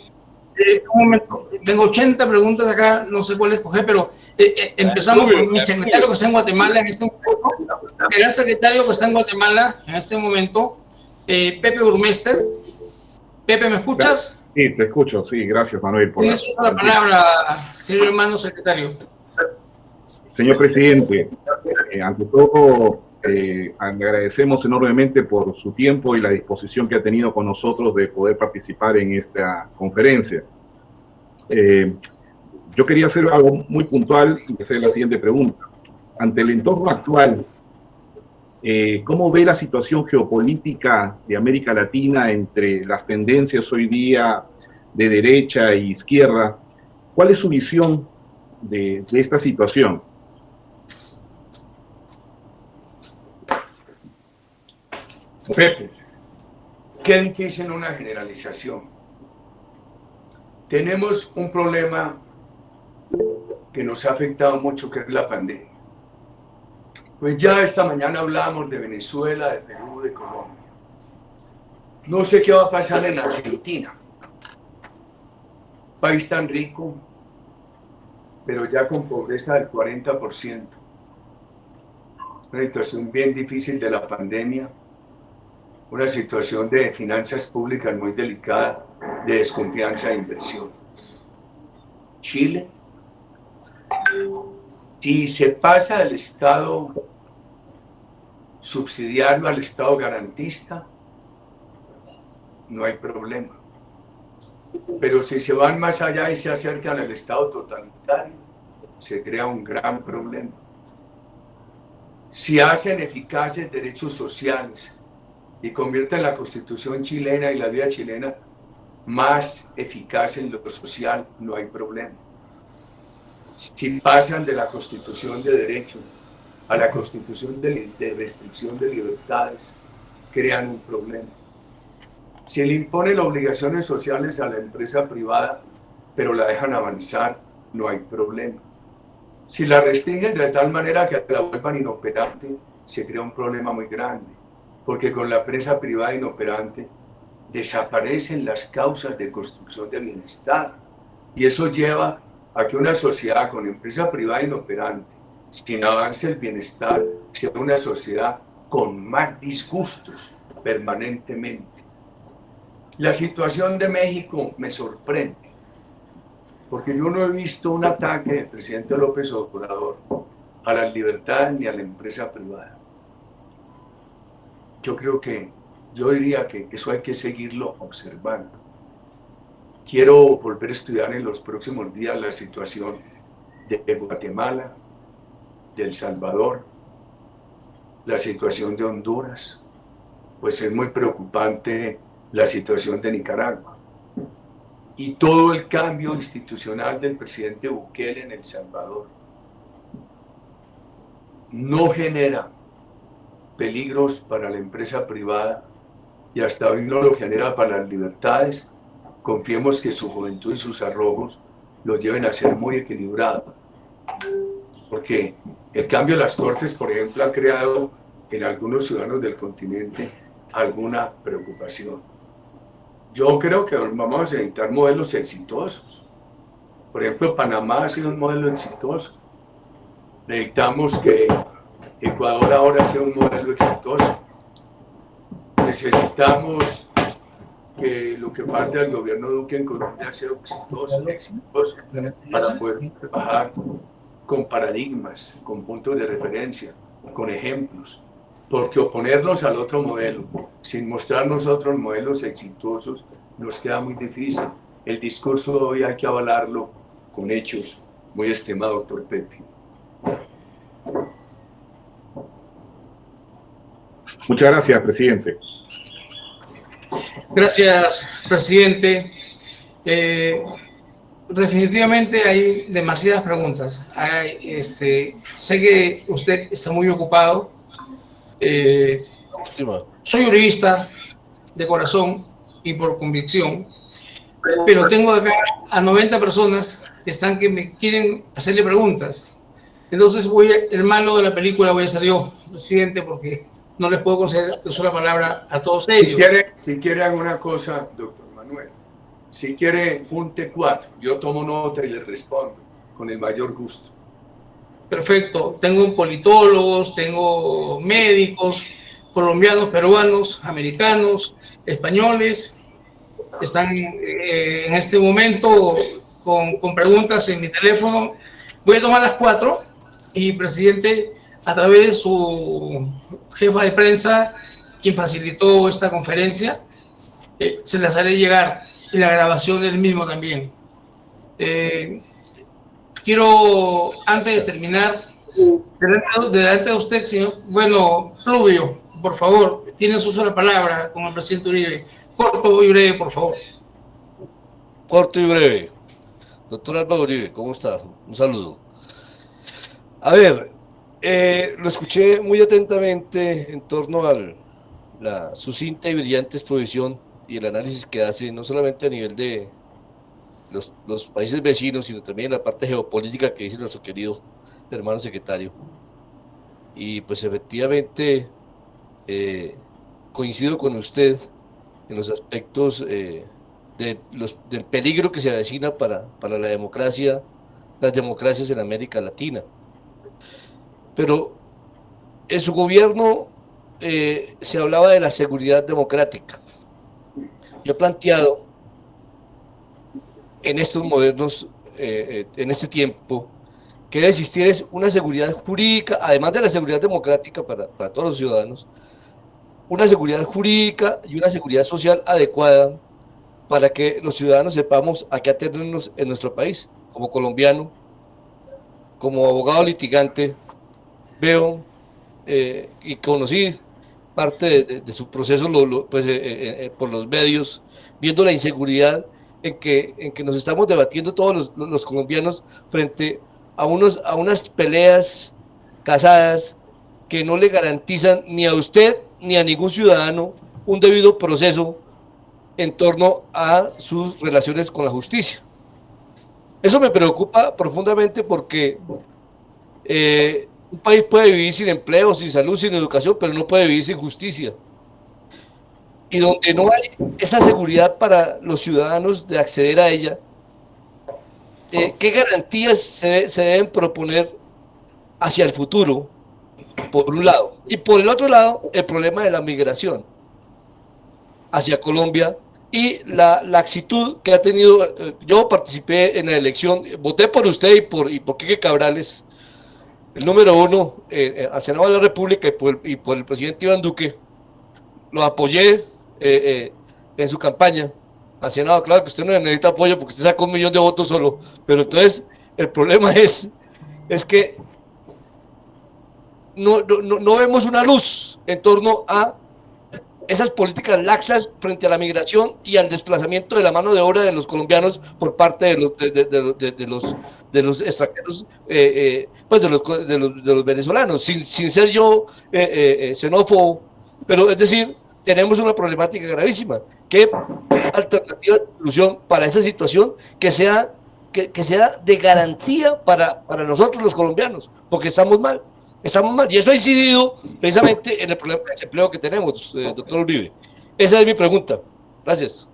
Tengo 80 preguntas acá, no sé cuál escoger, pero empezamos con mi secretario que está en Guatemala en este momento. El gran secretario que está en Guatemala en este momento, Pepe Burmester. Pepe, ¿me escuchas? Sí, te escucho, sí, gracias Manuel. Tienes la palabra, señor hermano secretario. Señor presidente, ante todo, le agradecemos enormemente por su tiempo y la disposición que ha tenido con nosotros de poder participar en esta conferencia. Yo quería hacer algo muy puntual y hacer la siguiente pregunta. Ante el entorno actual, ¿cómo ve la situación geopolítica de América Latina entre las tendencias hoy día de derecha e izquierda? ¿Cuál es su visión de esta situación? Pepe, qué difícil una generalización. Tenemos un problema que nos ha afectado mucho, que es la pandemia. Pues ya esta mañana hablábamos de Venezuela, de Perú, de Colombia. No sé qué va a pasar en Argentina. País tan rico, pero ya con pobreza del 40%. Una situación bien difícil de la pandemia. Una situación de finanzas públicas muy delicada, de desconfianza de inversión. Chile, si se pasa del Estado subsidiario al Estado garantista, no hay problema. Pero si se van más allá y se acercan al Estado totalitario, se crea un gran problema. Si hacen eficaces derechos sociales y convierten la Constitución chilena y la vida chilena más eficaz en lo social, no hay problema. Si pasan de la Constitución de derechos a la Constitución de restricción de libertades, crean un problema. Si le imponen obligaciones sociales a la empresa privada, pero la dejan avanzar, no hay problema. Si la restringen de tal manera que la vuelvan inoperante, se crea un problema muy grande, porque con la empresa privada inoperante desaparecen las causas de construcción de bienestar, y eso lleva a que una sociedad con empresa privada inoperante, sin avance el bienestar, sea una sociedad con más disgustos permanentemente. La situación de México me sorprende, porque yo no he visto un ataque del presidente López Obrador a las libertades ni a la empresa privada. Yo diría que eso hay que seguirlo observando. Quiero volver a estudiar en los próximos días la situación de Guatemala, de El Salvador, la situación de Honduras, pues es muy preocupante la situación de Nicaragua y todo el cambio institucional del presidente Bukele en El Salvador. no genera peligros para la empresa privada y hasta hoy no lo genera para las libertades, confiemos que su juventud y sus arrojos lo lleven a ser muy equilibrado. Porque el cambio de las Cortes, por ejemplo, ha creado en algunos ciudadanos del continente alguna preocupación. Yo creo que vamos a necesitar modelos exitosos. Por ejemplo, Panamá ha sido un modelo exitoso. Necesitamos que Ecuador ahora sea un modelo exitoso. Necesitamos que lo que falta del gobierno Duque en Colombia sea exitoso para poder trabajar con paradigmas, con puntos de referencia, con ejemplos. Porque oponernos al otro modelo, sin mostrarnos otros modelos exitosos, nos queda muy difícil. El discurso de hoy hay que avalarlo con hechos, muy estimado doctor Pepe. Muchas gracias, presidente. Gracias, presidente. Definitivamente hay demasiadas preguntas. Sé que usted está muy ocupado. Soy jurista de corazón y por convicción, pero tengo acá a 90 personas que me quieren hacerle preguntas. Entonces el malo de la película voy a ser yo, presidente, porque no les puedo conceder una sola palabra a todos ellos. Si quiere alguna cosa, doctor Manuel, si quiere junte 4, yo tomo nota y le respondo con el mayor gusto. Perfecto, tengo politólogos, tengo médicos, colombianos, peruanos, americanos, españoles, están en este momento con preguntas en mi teléfono. Voy a tomar las 4 y, presidente, a través de su jefa de prensa, quien facilitó esta conferencia, se las haré llegar y la grabación del mismo también. Quiero, antes de terminar, delante de usted, señor, Pluvio, por favor, tiene su sola palabra con el presidente Uribe. Corto y breve, por favor. Corto y breve. Doctor Álvaro Uribe, ¿cómo está? Un saludo. A ver, lo escuché muy atentamente en torno a la sucinta y brillante exposición y el análisis que hace, no solamente a nivel de los países vecinos, sino también la parte geopolítica que dice nuestro querido hermano secretario. Y pues efectivamente coincido con usted en los aspectos del peligro que se avecina para la democracia, las democracias en América Latina. Pero en su gobierno se hablaba de la seguridad democrática. Yo he planteado en estos modernos, en este tiempo, que debe existir es una seguridad jurídica, además de la seguridad democrática para todos los ciudadanos, una seguridad jurídica y una seguridad social adecuada para que los ciudadanos sepamos a qué atenernos en nuestro país. Como colombiano, como abogado litigante, veo y conocí parte de su proceso por los medios, viendo la inseguridad en que nos estamos debatiendo todos los colombianos frente a unas peleas casadas que no le garantizan ni a usted ni a ningún ciudadano un debido proceso en torno a sus relaciones con la justicia. Eso me preocupa profundamente porque un país puede vivir sin empleo, sin salud, sin educación, pero no puede vivir sin justicia. Y donde no hay esa seguridad para los ciudadanos de acceder a ella, ¿qué garantías se deben proponer hacia el futuro, por un lado? Y por el otro lado, el problema de la migración hacia Colombia y la laxitud que ha tenido. Yo participé en la elección, voté por usted y por Quique Cabrales, el número 1 al Senado de la República, y por el presidente Iván Duque. Lo apoyé en su campaña al Senado. Claro que usted no necesita apoyo porque usted sacó 1 millón de votos solo, pero entonces el problema es que no vemos una luz en torno a esas políticas laxas frente a la migración y al desplazamiento de la mano de obra de los colombianos por parte de los extranjeros, pues de los venezolanos, sin ser yo xenófobo, pero es decir, tenemos una problemática gravísima. ¿Qué alternativa de solución para esa situación que sea de garantía para nosotros los colombianos? Porque estamos mal. Y eso ha incidido precisamente en el problema de desempleo que tenemos, doctor Uribe. Esa es mi pregunta. Gracias.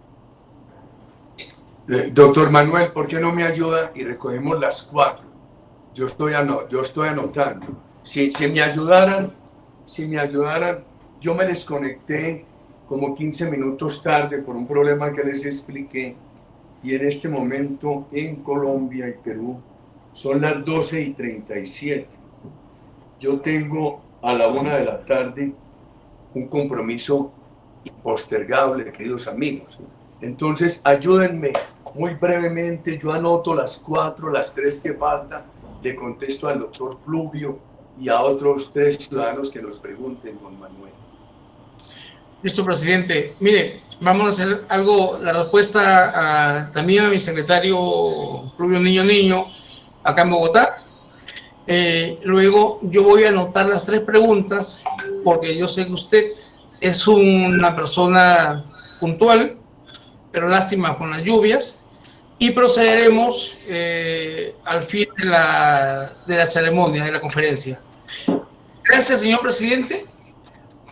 Doctor Manuel, ¿por qué no me ayuda y recogemos las 4? Yo estoy anotando. Si me ayudaran, yo me desconecté como 15 minutos tarde por un problema que les expliqué, y en este momento en Colombia y Perú son las 12:37. Yo tengo a la 1 de la tarde un compromiso impostergable, queridos amigos. Entonces, ayúdenme muy brevemente. Yo anoto las 4, las 3 que faltan. Le contesto al doctor Pluvio y a otros 3 ciudadanos que nos pregunten, don Manuel. Listo, presidente. Mire, vamos a hacer algo, la respuesta también a mi secretario Pluvio Niño, acá en Bogotá. Luego yo voy a anotar las 3 preguntas, porque yo sé que usted es una persona puntual, pero lástima con las lluvias, y procederemos al fin de la ceremonia, de la conferencia. Gracias, señor presidente,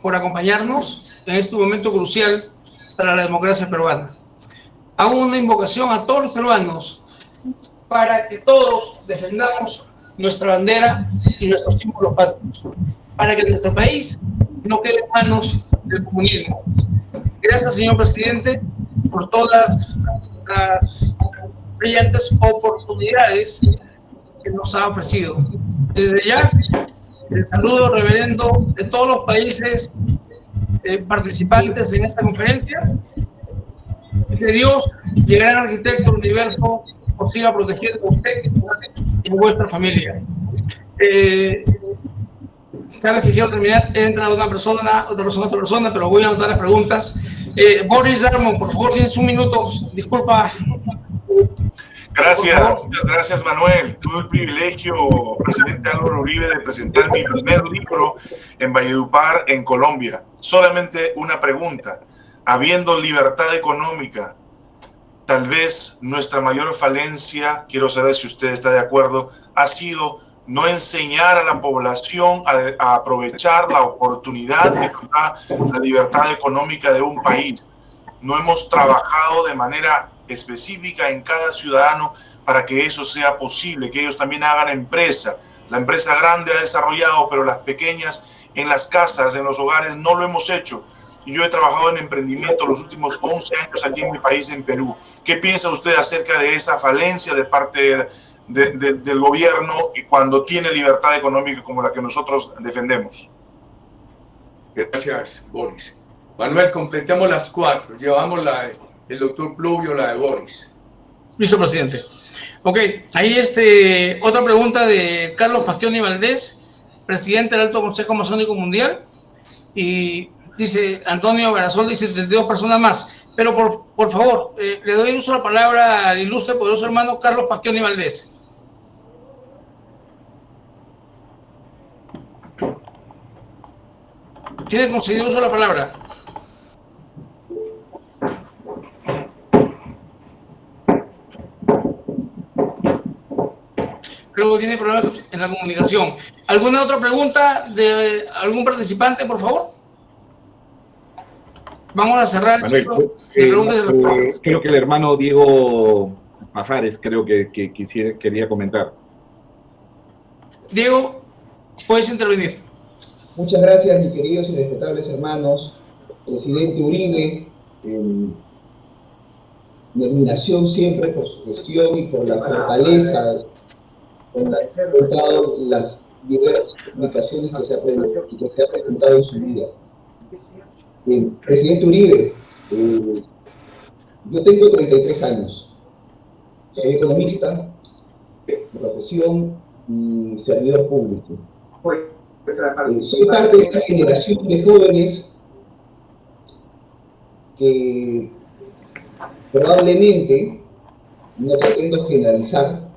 por acompañarnos en este momento crucial para la democracia peruana. Hago una invocación a todos los peruanos para que todos defendamos nuestra bandera y nuestros símbolos patrios, para que nuestro país no quede en manos del comunismo. Gracias, señor presidente, por todas las brillantes oportunidades que nos ha ofrecido. Desde ya, el saludo reverendo de todos los países participantes en esta conferencia. Que Dios y el gran arquitecto del universo os siga protegiendo a usted y a vuestra familia. Cada vez que quiero terminar, entra otra persona, pero voy a anotar las preguntas. Boris Darmon, por favor, tienes un minuto. Disculpa. Gracias Manuel. Tuve el privilegio, presidente Álvaro Uribe, de presentar mi primer libro en Valledupar, en Colombia. Solamente una pregunta. Habiendo libertad económica, tal vez nuestra mayor falencia, quiero saber si usted está de acuerdo, ha sido no enseñar a la población a aprovechar la oportunidad que nos da la libertad económica de un país. No hemos trabajado de manera específica en cada ciudadano para que eso sea posible, que ellos también hagan empresa. La empresa grande ha desarrollado, pero las pequeñas en las casas, en los hogares, no lo hemos hecho. Y yo he trabajado en emprendimiento los últimos 11 años aquí en mi país, en Perú. ¿Qué piensa usted acerca de esa falencia de parte del gobierno cuando tiene libertad económica como la que nosotros defendemos? Gracias, Boris. Manuel, completemos las 4. Llevamos el doctor Pluvio, la de Boris. Listo, presidente. Ok, ahí otra pregunta de Carlos Pastioni Valdés, presidente del Alto Consejo Masónico Mundial, y dice Antonio Barazol, dice 72 personas más, pero por favor, le doy uso de la palabra al ilustre, poderoso hermano Carlos Pastioni Valdés. ¿Tiene concedido uso de la palabra? Creo que tiene problemas en la comunicación. ¿Alguna otra pregunta de algún participante, por favor? Vamos a cerrar el ciclo de preguntas y respuestas. Creo que el hermano Diego Pajares quería comentar. Diego, puedes intervenir. Muchas gracias, mis queridos y respetables hermanos. Presidente Uribe, mi admiración siempre por su gestión y por la fortaleza con la que ha afrontado las diversas comunicaciones que se ha presentado en su vida. Presidente Uribe, yo tengo 33 años, soy economista de profesión y servidor público. Soy parte de esta generación de jóvenes que probablemente, no pretendo generalizar,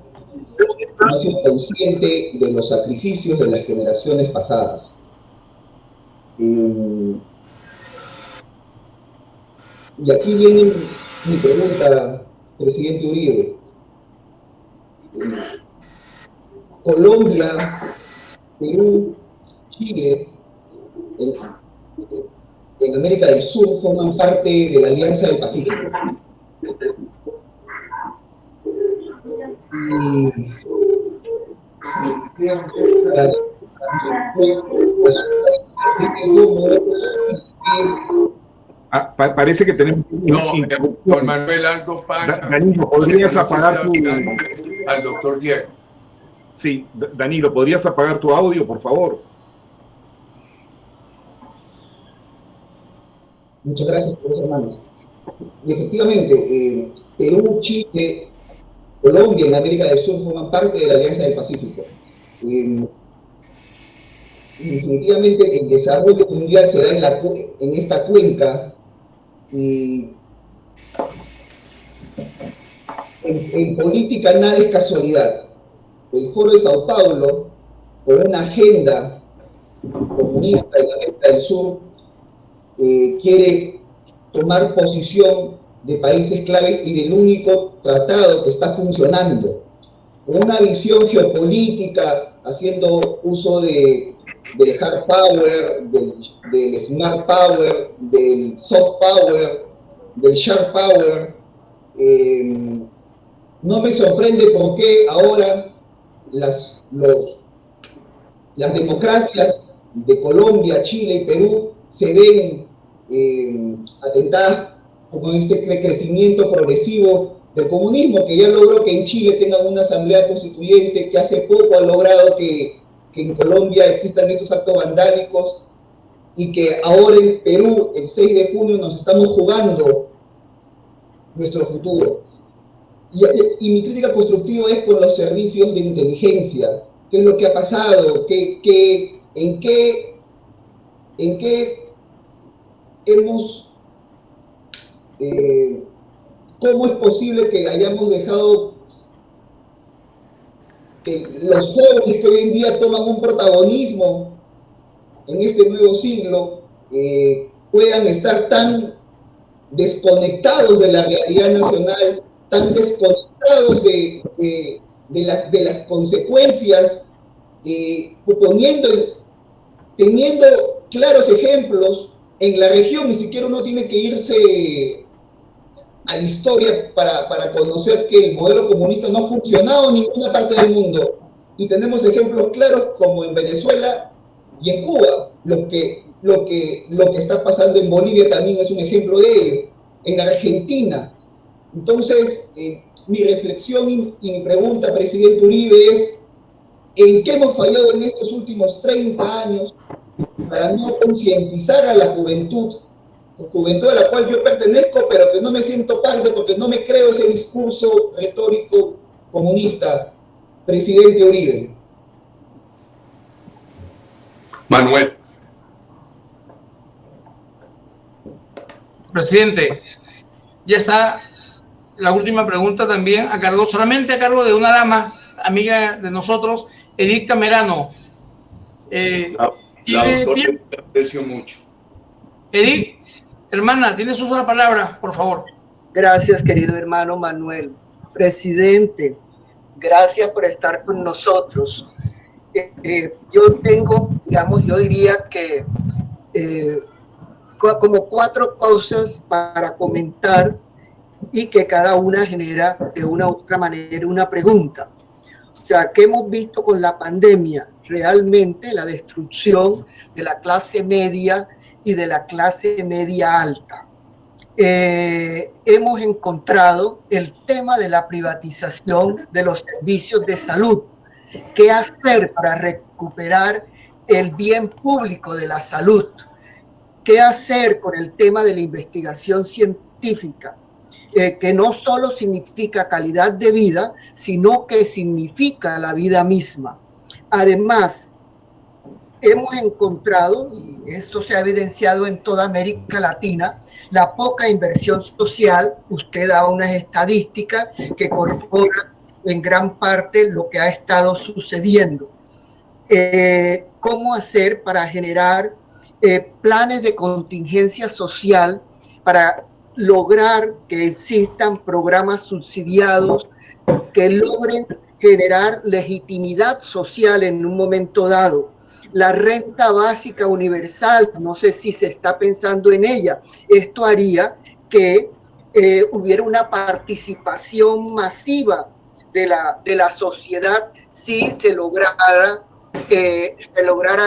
no ha sido consciente de los sacrificios de las generaciones pasadas. Y aquí viene mi pregunta, presidente Uribe. Colombia, Perú, Chile, en América del Sur forman parte de la Alianza del Pacífico. Parece que tenemos... No, don Manuel, algo pasa. Danilo, ¿podrías apagar tu... al doctor Diego? Sí, Danilo, ¿podrías apagar tu audio, por favor? Muchas gracias, hermanos. Y efectivamente, Perú, Chile, Colombia en América del Sur forman parte de la Alianza del Pacífico. Definitivamente el desarrollo mundial se da en esta cuenca y en política nada es casualidad. El Foro de Sao Paulo, con una agenda comunista en América del Sur, quiere tomar posición de países claves y del único tratado que está funcionando. Una visión geopolítica, haciendo uso del hard power, del smart power, del soft power, del sharp power. No me sorprende por qué ahora las democracias de Colombia, Chile y Perú se ven atentadas con este crecimiento progresivo del comunismo, que ya logró que en Chile tengan una asamblea constituyente, que hace poco ha logrado que en Colombia existan estos actos vandálicos, y que ahora en Perú, el 6 de junio, nos estamos jugando nuestro futuro. Y mi crítica constructiva es con los servicios de inteligencia. ¿Qué es lo que ha pasado? ¿En qué hemos... ¿Cómo es posible que hayamos dejado que los jóvenes que hoy en día toman un protagonismo en este nuevo siglo puedan estar tan desconectados de la realidad nacional, tan desconectados de las consecuencias, teniendo claros ejemplos en la región? Ni siquiera uno tiene que irse a la historia para conocer que el modelo comunista no ha funcionado en ninguna parte del mundo. Y tenemos ejemplos claros como en Venezuela y en Cuba. Lo que está pasando en Bolivia también es un ejemplo de ello. En Argentina. Entonces, mi reflexión y mi pregunta, presidente Uribe, es ¿en qué hemos fallado en estos últimos 30 años para no concientizar a la juventud a la cual yo pertenezco, pero que no me siento parte porque no me creo ese discurso retórico comunista, presidente Uribe? Manuel. Presidente, ya está la última pregunta también solamente a cargo de una dama, amiga de nosotros, Edith Camerano. Te aprecio mucho. Edith, hermana, tienes uso de la palabra, por favor. Gracias, querido hermano Manuel. Presidente, gracias por estar con nosotros. Yo tengo, yo diría que como 4 cosas para comentar y que cada una genera de una u otra manera una pregunta. O sea, ¿qué hemos visto con la pandemia? Realmente la destrucción de la clase media y de la clase media alta. Hemos encontrado el tema de la privatización de los servicios de salud. ¿Qué hacer para recuperar el bien público de la salud? ¿Qué hacer con el tema de la investigación científica? Que no solo significa calidad de vida, sino que significa la vida misma. Además, hemos encontrado, y esto se ha evidenciado en toda América Latina, la poca inversión social. Usted daba unas estadísticas que corroboran en gran parte lo que ha estado sucediendo. ¿Cómo hacer para generar planes de contingencia social para lograr que existan programas subsidiados que logren generar legitimidad social en un momento dado? La renta básica universal, no sé si se está pensando en ella. Esto haría que hubiera una participación masiva de la sociedad si se lograra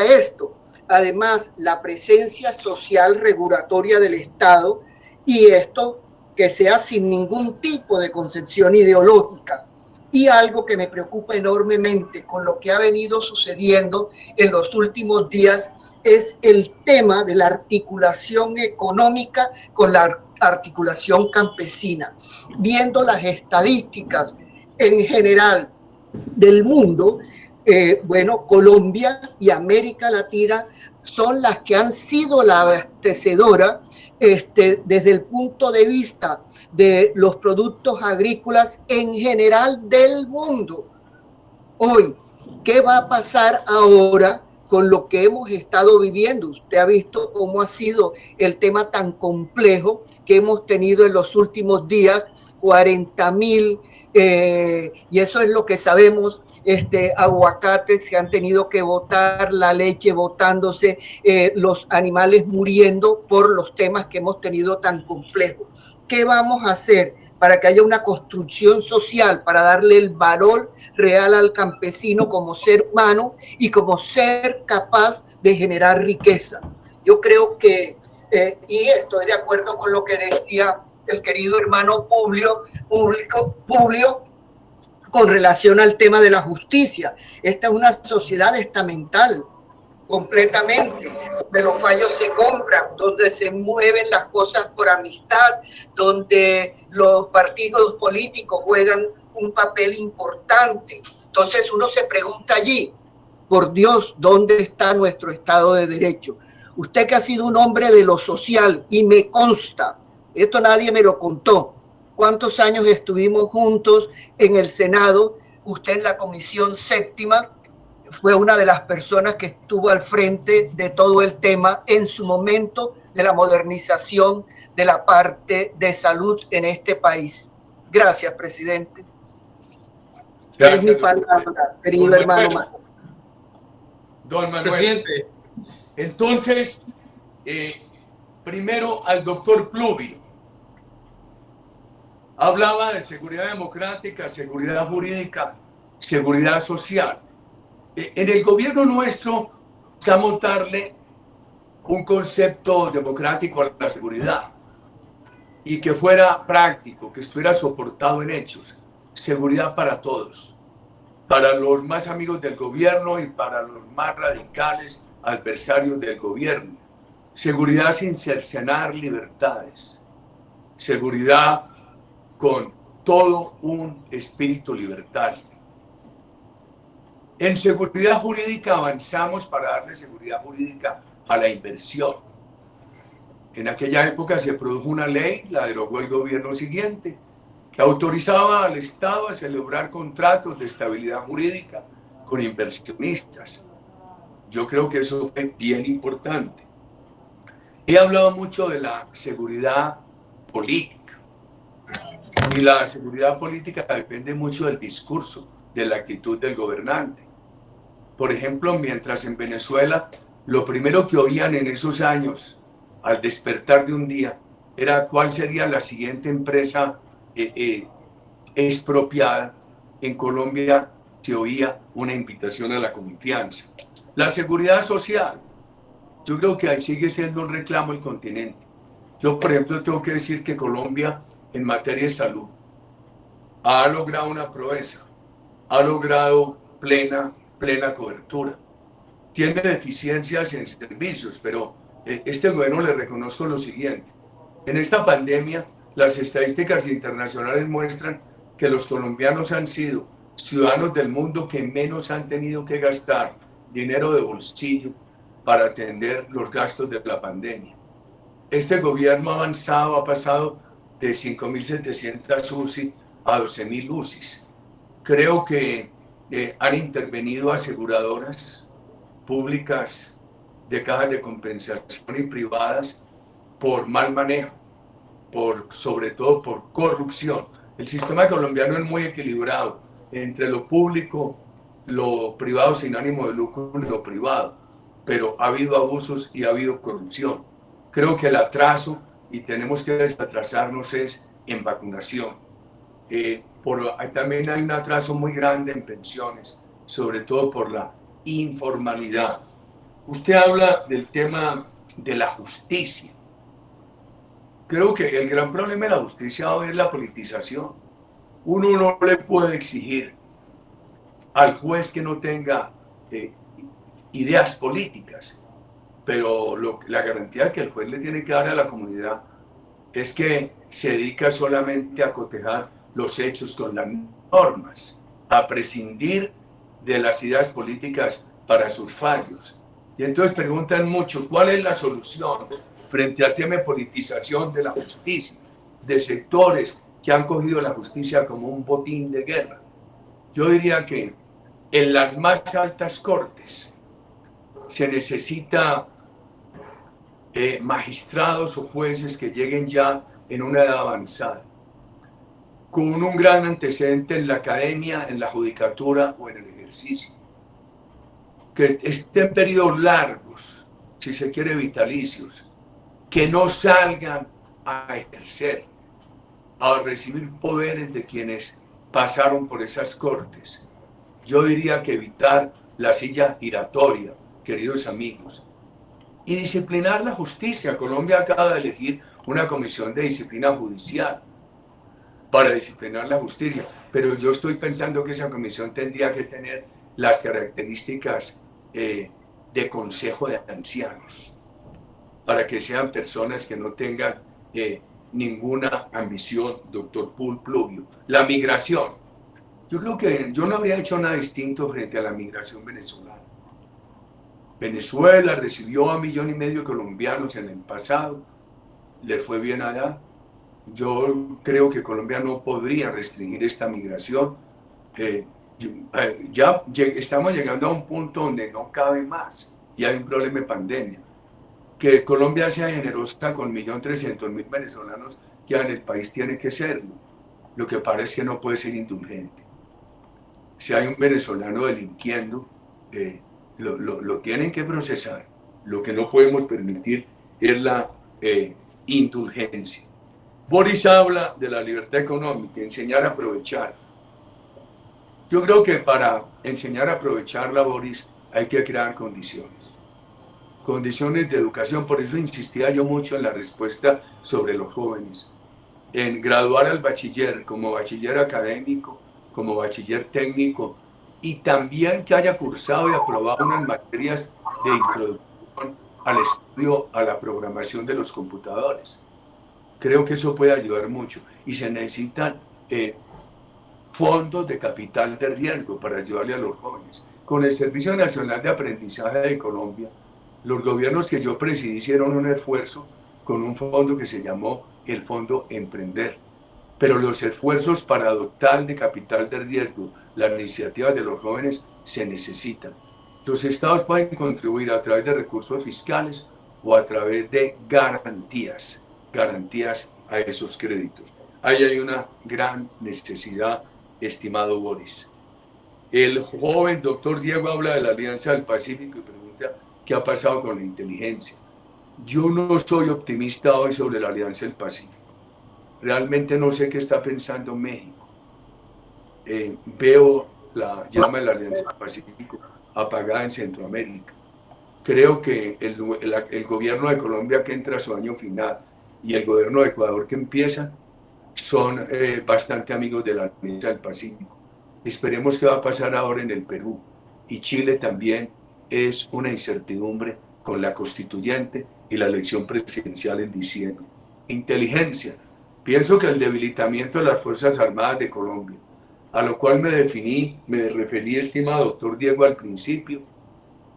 esto. Además, la presencia social regulatoria del Estado, y esto que sea sin ningún tipo de concepción ideológica. Y algo que me preocupa enormemente con lo que ha venido sucediendo en los últimos días es el tema de la articulación económica con la articulación campesina. Viendo las estadísticas en general del mundo, bueno, Colombia y América Latina son las que han sido la abastecedora desde el punto de vista de los productos agrícolas en general del mundo. Hoy, ¿qué va a pasar ahora con lo que hemos estado viviendo? Usted ha visto cómo ha sido el tema tan complejo que hemos tenido en los últimos días, 40.000, y eso es lo que sabemos, aguacates que han tenido que botar, la leche botándose, los animales muriendo por los temas que hemos tenido tan complejos. ¿Qué vamos a hacer para que haya una construcción social, para darle el valor real al campesino como ser humano y como ser capaz de generar riqueza? Yo creo que, y estoy de acuerdo con lo que decía el querido hermano Publio, con relación al tema de la justicia. Esta es una sociedad estamental, completamente, donde los fallos se compran, donde se mueven las cosas por amistad, donde los partidos políticos juegan un papel importante. Entonces uno se pregunta allí, por Dios, ¿dónde está nuestro Estado de Derecho? Usted que ha sido un hombre de lo social, y me consta, esto nadie me lo contó, ¿cuántos años estuvimos juntos en el Senado? Usted en la Comisión Séptima fue una de las personas que estuvo al frente de todo el tema en su momento de la modernización de la parte de salud en este país. Gracias, presidente. Gracias, es mi palabra, querido hermano. Don Manuel. Presidente. Entonces, primero al doctor Pluvi. Hablaba de seguridad democrática, seguridad jurídica, seguridad social. En el gobierno nuestro, buscamos darle un concepto democrático a la seguridad y que fuera práctico, que estuviera soportado en hechos. Seguridad para todos, para los más amigos del gobierno y para los más radicales adversarios del gobierno. Seguridad sin cercenar libertades. Seguridad con todo un espíritu libertario. En seguridad jurídica avanzamos para darle seguridad jurídica a la inversión. En aquella época se produjo una ley, la derogó el gobierno siguiente, que autorizaba al Estado a celebrar contratos de estabilidad jurídica con inversionistas. Yo creo que eso es bien importante. He hablado mucho de la seguridad política. Y la seguridad política depende mucho del discurso, de la actitud del gobernante. Por ejemplo, mientras en Venezuela lo primero que oían en esos años, al despertar de un día, era cuál sería la siguiente empresa expropiada. En Colombia se oía una invitación a la confianza. La seguridad social, yo creo que ahí sigue siendo un reclamo del continente. Yo, por ejemplo, tengo que decir que Colombia, en materia de salud, ha logrado una proeza, ha logrado plena cobertura. Tiene deficiencias en servicios, pero este gobierno le reconozco lo siguiente. En esta pandemia, las estadísticas internacionales muestran que los colombianos han sido ciudadanos del mundo que menos han tenido que gastar dinero de bolsillo para atender los gastos de la pandemia. Este gobierno ha avanzado, ha pasado de 5.700 UCI a 12.000 UCIs. Creo que han intervenido aseguradoras públicas de cajas de compensación y privadas por mal manejo, sobre todo por corrupción. El sistema colombiano es muy equilibrado entre lo público, lo privado sin ánimo de lucro y lo privado, pero ha habido abusos y ha habido corrupción. Creo que el atraso, y tenemos que desatrasarnos, es en vacunación. También hay un atraso muy grande en pensiones, sobre todo por la informalidad. Usted habla del tema de la justicia. Creo que el gran problema de la justicia hoy es la politización. Uno no le puede exigir al juez que no tenga ideas políticas, pero la garantía que el juez le tiene que dar a la comunidad es que se dedica solamente a cotejar los hechos con las normas, a prescindir de las ideas políticas para sus fallos. Y entonces preguntan mucho, ¿cuál es la solución frente al tema de politización de la justicia, de sectores que han cogido la justicia como un botín de guerra? Yo diría que en las más altas cortes se necesita magistrados o jueces que lleguen ya en una edad avanzada, con un gran antecedente en la academia, en la judicatura o en el ejercicio, que estén periodos largos, si se quiere vitalicios, que no salgan a ejercer, a recibir poderes de quienes pasaron por esas cortes. Yo diría que evitar la silla giratoria, queridos amigos, y disciplinar la justicia. Colombia acaba de elegir una comisión de disciplina judicial para disciplinar la justicia, pero yo estoy pensando que esa comisión tendría que tener las características de consejo de ancianos, para que sean personas que no tengan ninguna ambición, doctor Pluvio. La migración. Yo creo que yo no habría hecho nada distinto frente a la migración venezolana. Venezuela recibió a 1,5 millones de colombianos en el pasado, le fue bien allá. Yo creo que Colombia no podría restringir esta migración. Ya estamos llegando a un punto donde no cabe más y hay un problema de pandemia. Que Colombia sea generosa con 1.300.000 venezolanos que en el país tiene que serlo. Lo que parece que no puede ser indulgente. Si hay un venezolano delinquiendo, lo tienen que procesar. Lo que no podemos permitir es la indulgencia. Boris habla de la libertad económica, enseñar a aprovechar. Yo creo que para enseñar a aprovecharla, Boris, hay que crear condiciones de educación. Por eso insistía yo mucho en la respuesta sobre los jóvenes, en graduar al bachiller como bachiller académico, como bachiller técnico, y también que haya cursado y aprobado unas materias de introducción al estudio, a la programación de los computadores. Creo que eso puede ayudar mucho, y se necesitan fondos de capital de riesgo para ayudarle a los jóvenes. Con el Servicio Nacional de Aprendizaje de Colombia, los gobiernos que yo presidí hicieron un esfuerzo con un fondo que se llamó el Fondo Emprender. Pero los esfuerzos para adoptar de capital de riesgo las iniciativas de los jóvenes se necesitan. Los estados pueden contribuir a través de recursos fiscales o a través de garantías a esos créditos. Ahí hay una gran necesidad, estimado Boris. El joven doctor Diego habla de la Alianza del Pacífico y pregunta qué ha pasado con la inteligencia. Yo no soy optimista hoy sobre la Alianza del Pacífico. Realmente no sé qué está pensando México. Veo la llama de la Alianza del Pacífico apagada en Centroamérica. Creo que el gobierno de Colombia, que entra a su año final, y el gobierno de Ecuador, que empieza, son bastante amigos de la Alianza del Pacífico. Esperemos qué va a pasar ahora en el Perú. Y Chile también es una incertidumbre con la constituyente y la elección presidencial en diciembre. Inteligencia. Pienso que el debilitamiento de las Fuerzas Armadas de Colombia, a lo cual me referí, estimado doctor Diego, al principio,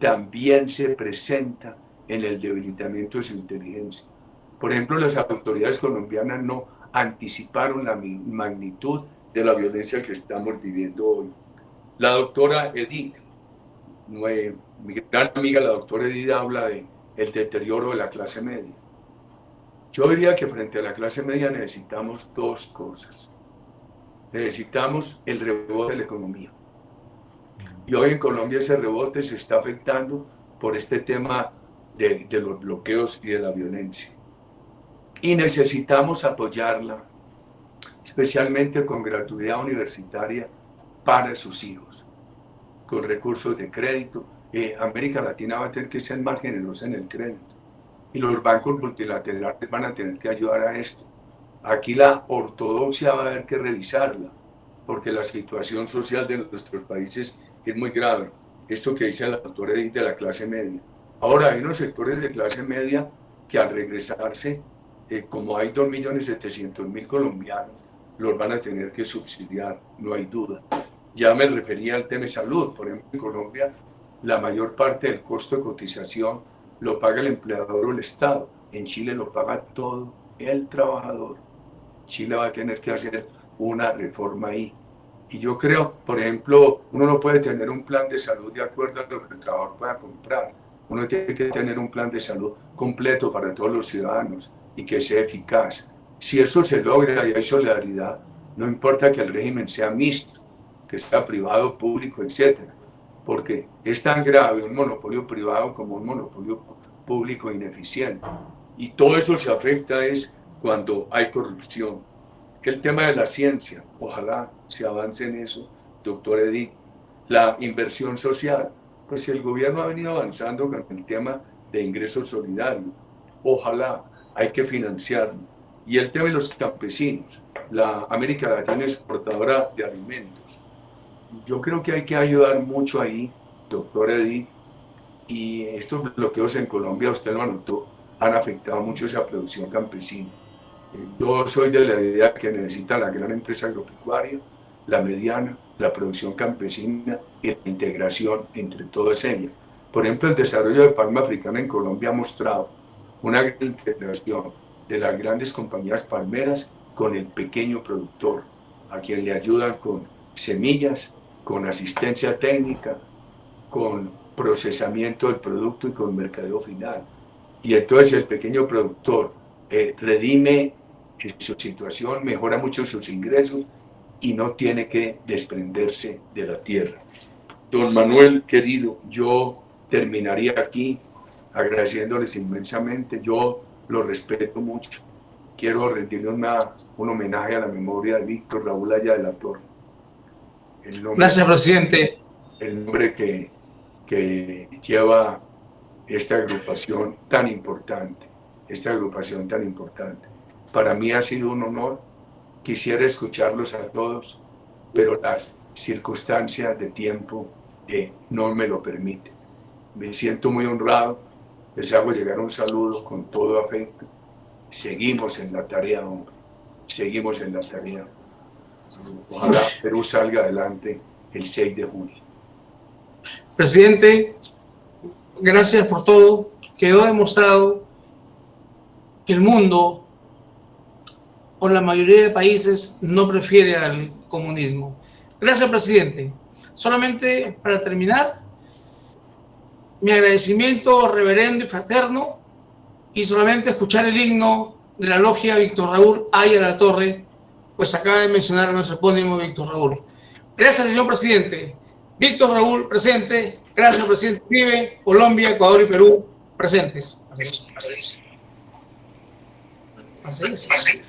también se presenta en el debilitamiento de su inteligencia. Por ejemplo, las autoridades colombianas no anticiparon la magnitud de la violencia que estamos viviendo hoy. La doctora Edith, mi gran amiga, la doctora Edith, habla de el deterioro de la clase media. Yo diría que frente a la clase media necesitamos dos cosas. Necesitamos el rebote de la economía. Y hoy en Colombia ese rebote se está afectando por este tema de los bloqueos y de la violencia. Y necesitamos apoyarla, especialmente con gratuidad universitaria para sus hijos, con recursos de crédito. América Latina va a tener que ser más generosa en el crédito y los bancos multilaterales van a tener que ayudar a esto. Aquí la ortodoxia va a haber que revisarla, porque la situación social de nuestros países es muy grave. Esto que dice la doctora Edith de la clase media. Ahora hay unos sectores de clase media que al regresarse, como hay 2.700.000 colombianos, los van a tener que subsidiar, no hay duda. Ya me refería al tema de salud. Por ejemplo, en Colombia, la mayor parte del costo de cotización lo paga el empleador o el Estado. En Chile lo paga todo el trabajador. Chile va a tener que hacer una reforma ahí. Y yo creo, por ejemplo, uno no puede tener un plan de salud de acuerdo a lo que el trabajador pueda comprar. Uno tiene que tener un plan de salud completo para todos los ciudadanos y que sea eficaz. Si eso se logra y hay solidaridad, no importa que el régimen sea mixto, que sea privado, público, etcétera, porque es tan grave un monopolio privado como un monopolio público ineficiente. Y todo eso se afecta es cuando hay corrupción. Que el tema de la ciencia, ojalá se avance en eso, doctor Edith. La inversión social, pues el gobierno ha venido avanzando con el tema de ingresos solidarios, ojalá, hay que financiarlo. Y el tema de los campesinos, la América Latina es exportadora de alimentos. Yo creo que hay que ayudar mucho ahí, doctor Edith, y estos bloqueos en Colombia, usted lo anotó, han afectado mucho esa producción campesina. Yo soy de la idea que necesita la gran empresa agropecuaria, la mediana, la producción campesina y la integración entre todas ellas. Por ejemplo, el desarrollo de palma africana en Colombia ha mostrado una gran integración de las grandes compañías palmeras con el pequeño productor, a quien le ayudan con semillas, con asistencia técnica, con procesamiento del producto y con mercadeo final. Y entonces el pequeño productor redime su situación, mejora mucho sus ingresos y no tiene que desprenderse de la tierra. Don Manuel, querido, yo terminaría aquí agradeciéndoles inmensamente. Yo lo respeto mucho. Quiero rendirle un homenaje a la memoria de Víctor Raúl Aya de la Torre. Gracias, presidente. El nombre que lleva esta agrupación tan importante, Para mí ha sido un honor. Quisiera escucharlos a todos, pero las circunstancias de tiempo no me lo permiten. Me siento muy honrado. Les hago llegar un saludo con todo afecto. Seguimos en la tarea, hombre. Seguimos en la tarea. Ojalá Perú salga adelante el 6 de junio. Presidente, gracias por todo. Quedó demostrado que el mundo, o la mayoría de países, no prefiere al comunismo. Gracias, presidente. Solamente para terminar, mi agradecimiento reverendo y fraterno, y solamente escuchar el himno de la logia Víctor Raúl Aya de la Torre, pues acaba de mencionar a nuestro epónimo Víctor Raúl. Gracias, señor presidente. Víctor Raúl, presente. Gracias, presidente Uribe. Colombia, Ecuador y Perú, presentes. Así.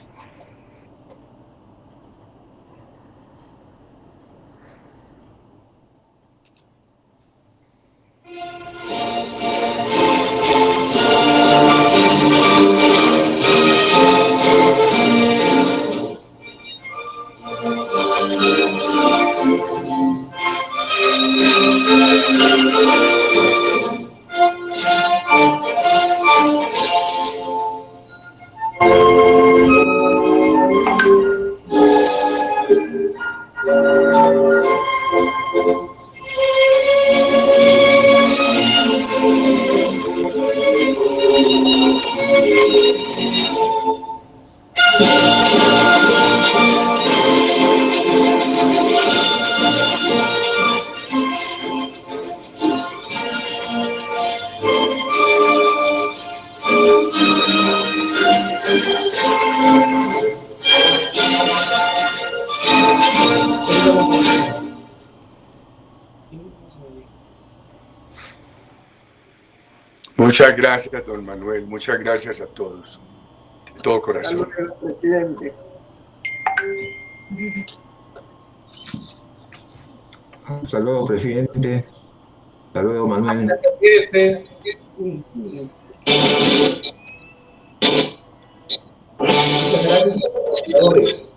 Muchas gracias, don Manuel. Muchas gracias a todos. De todo corazón. Hasta luego, presidente. Hasta luego, presidente. Hasta luego, Manuel. Muchas gracias a los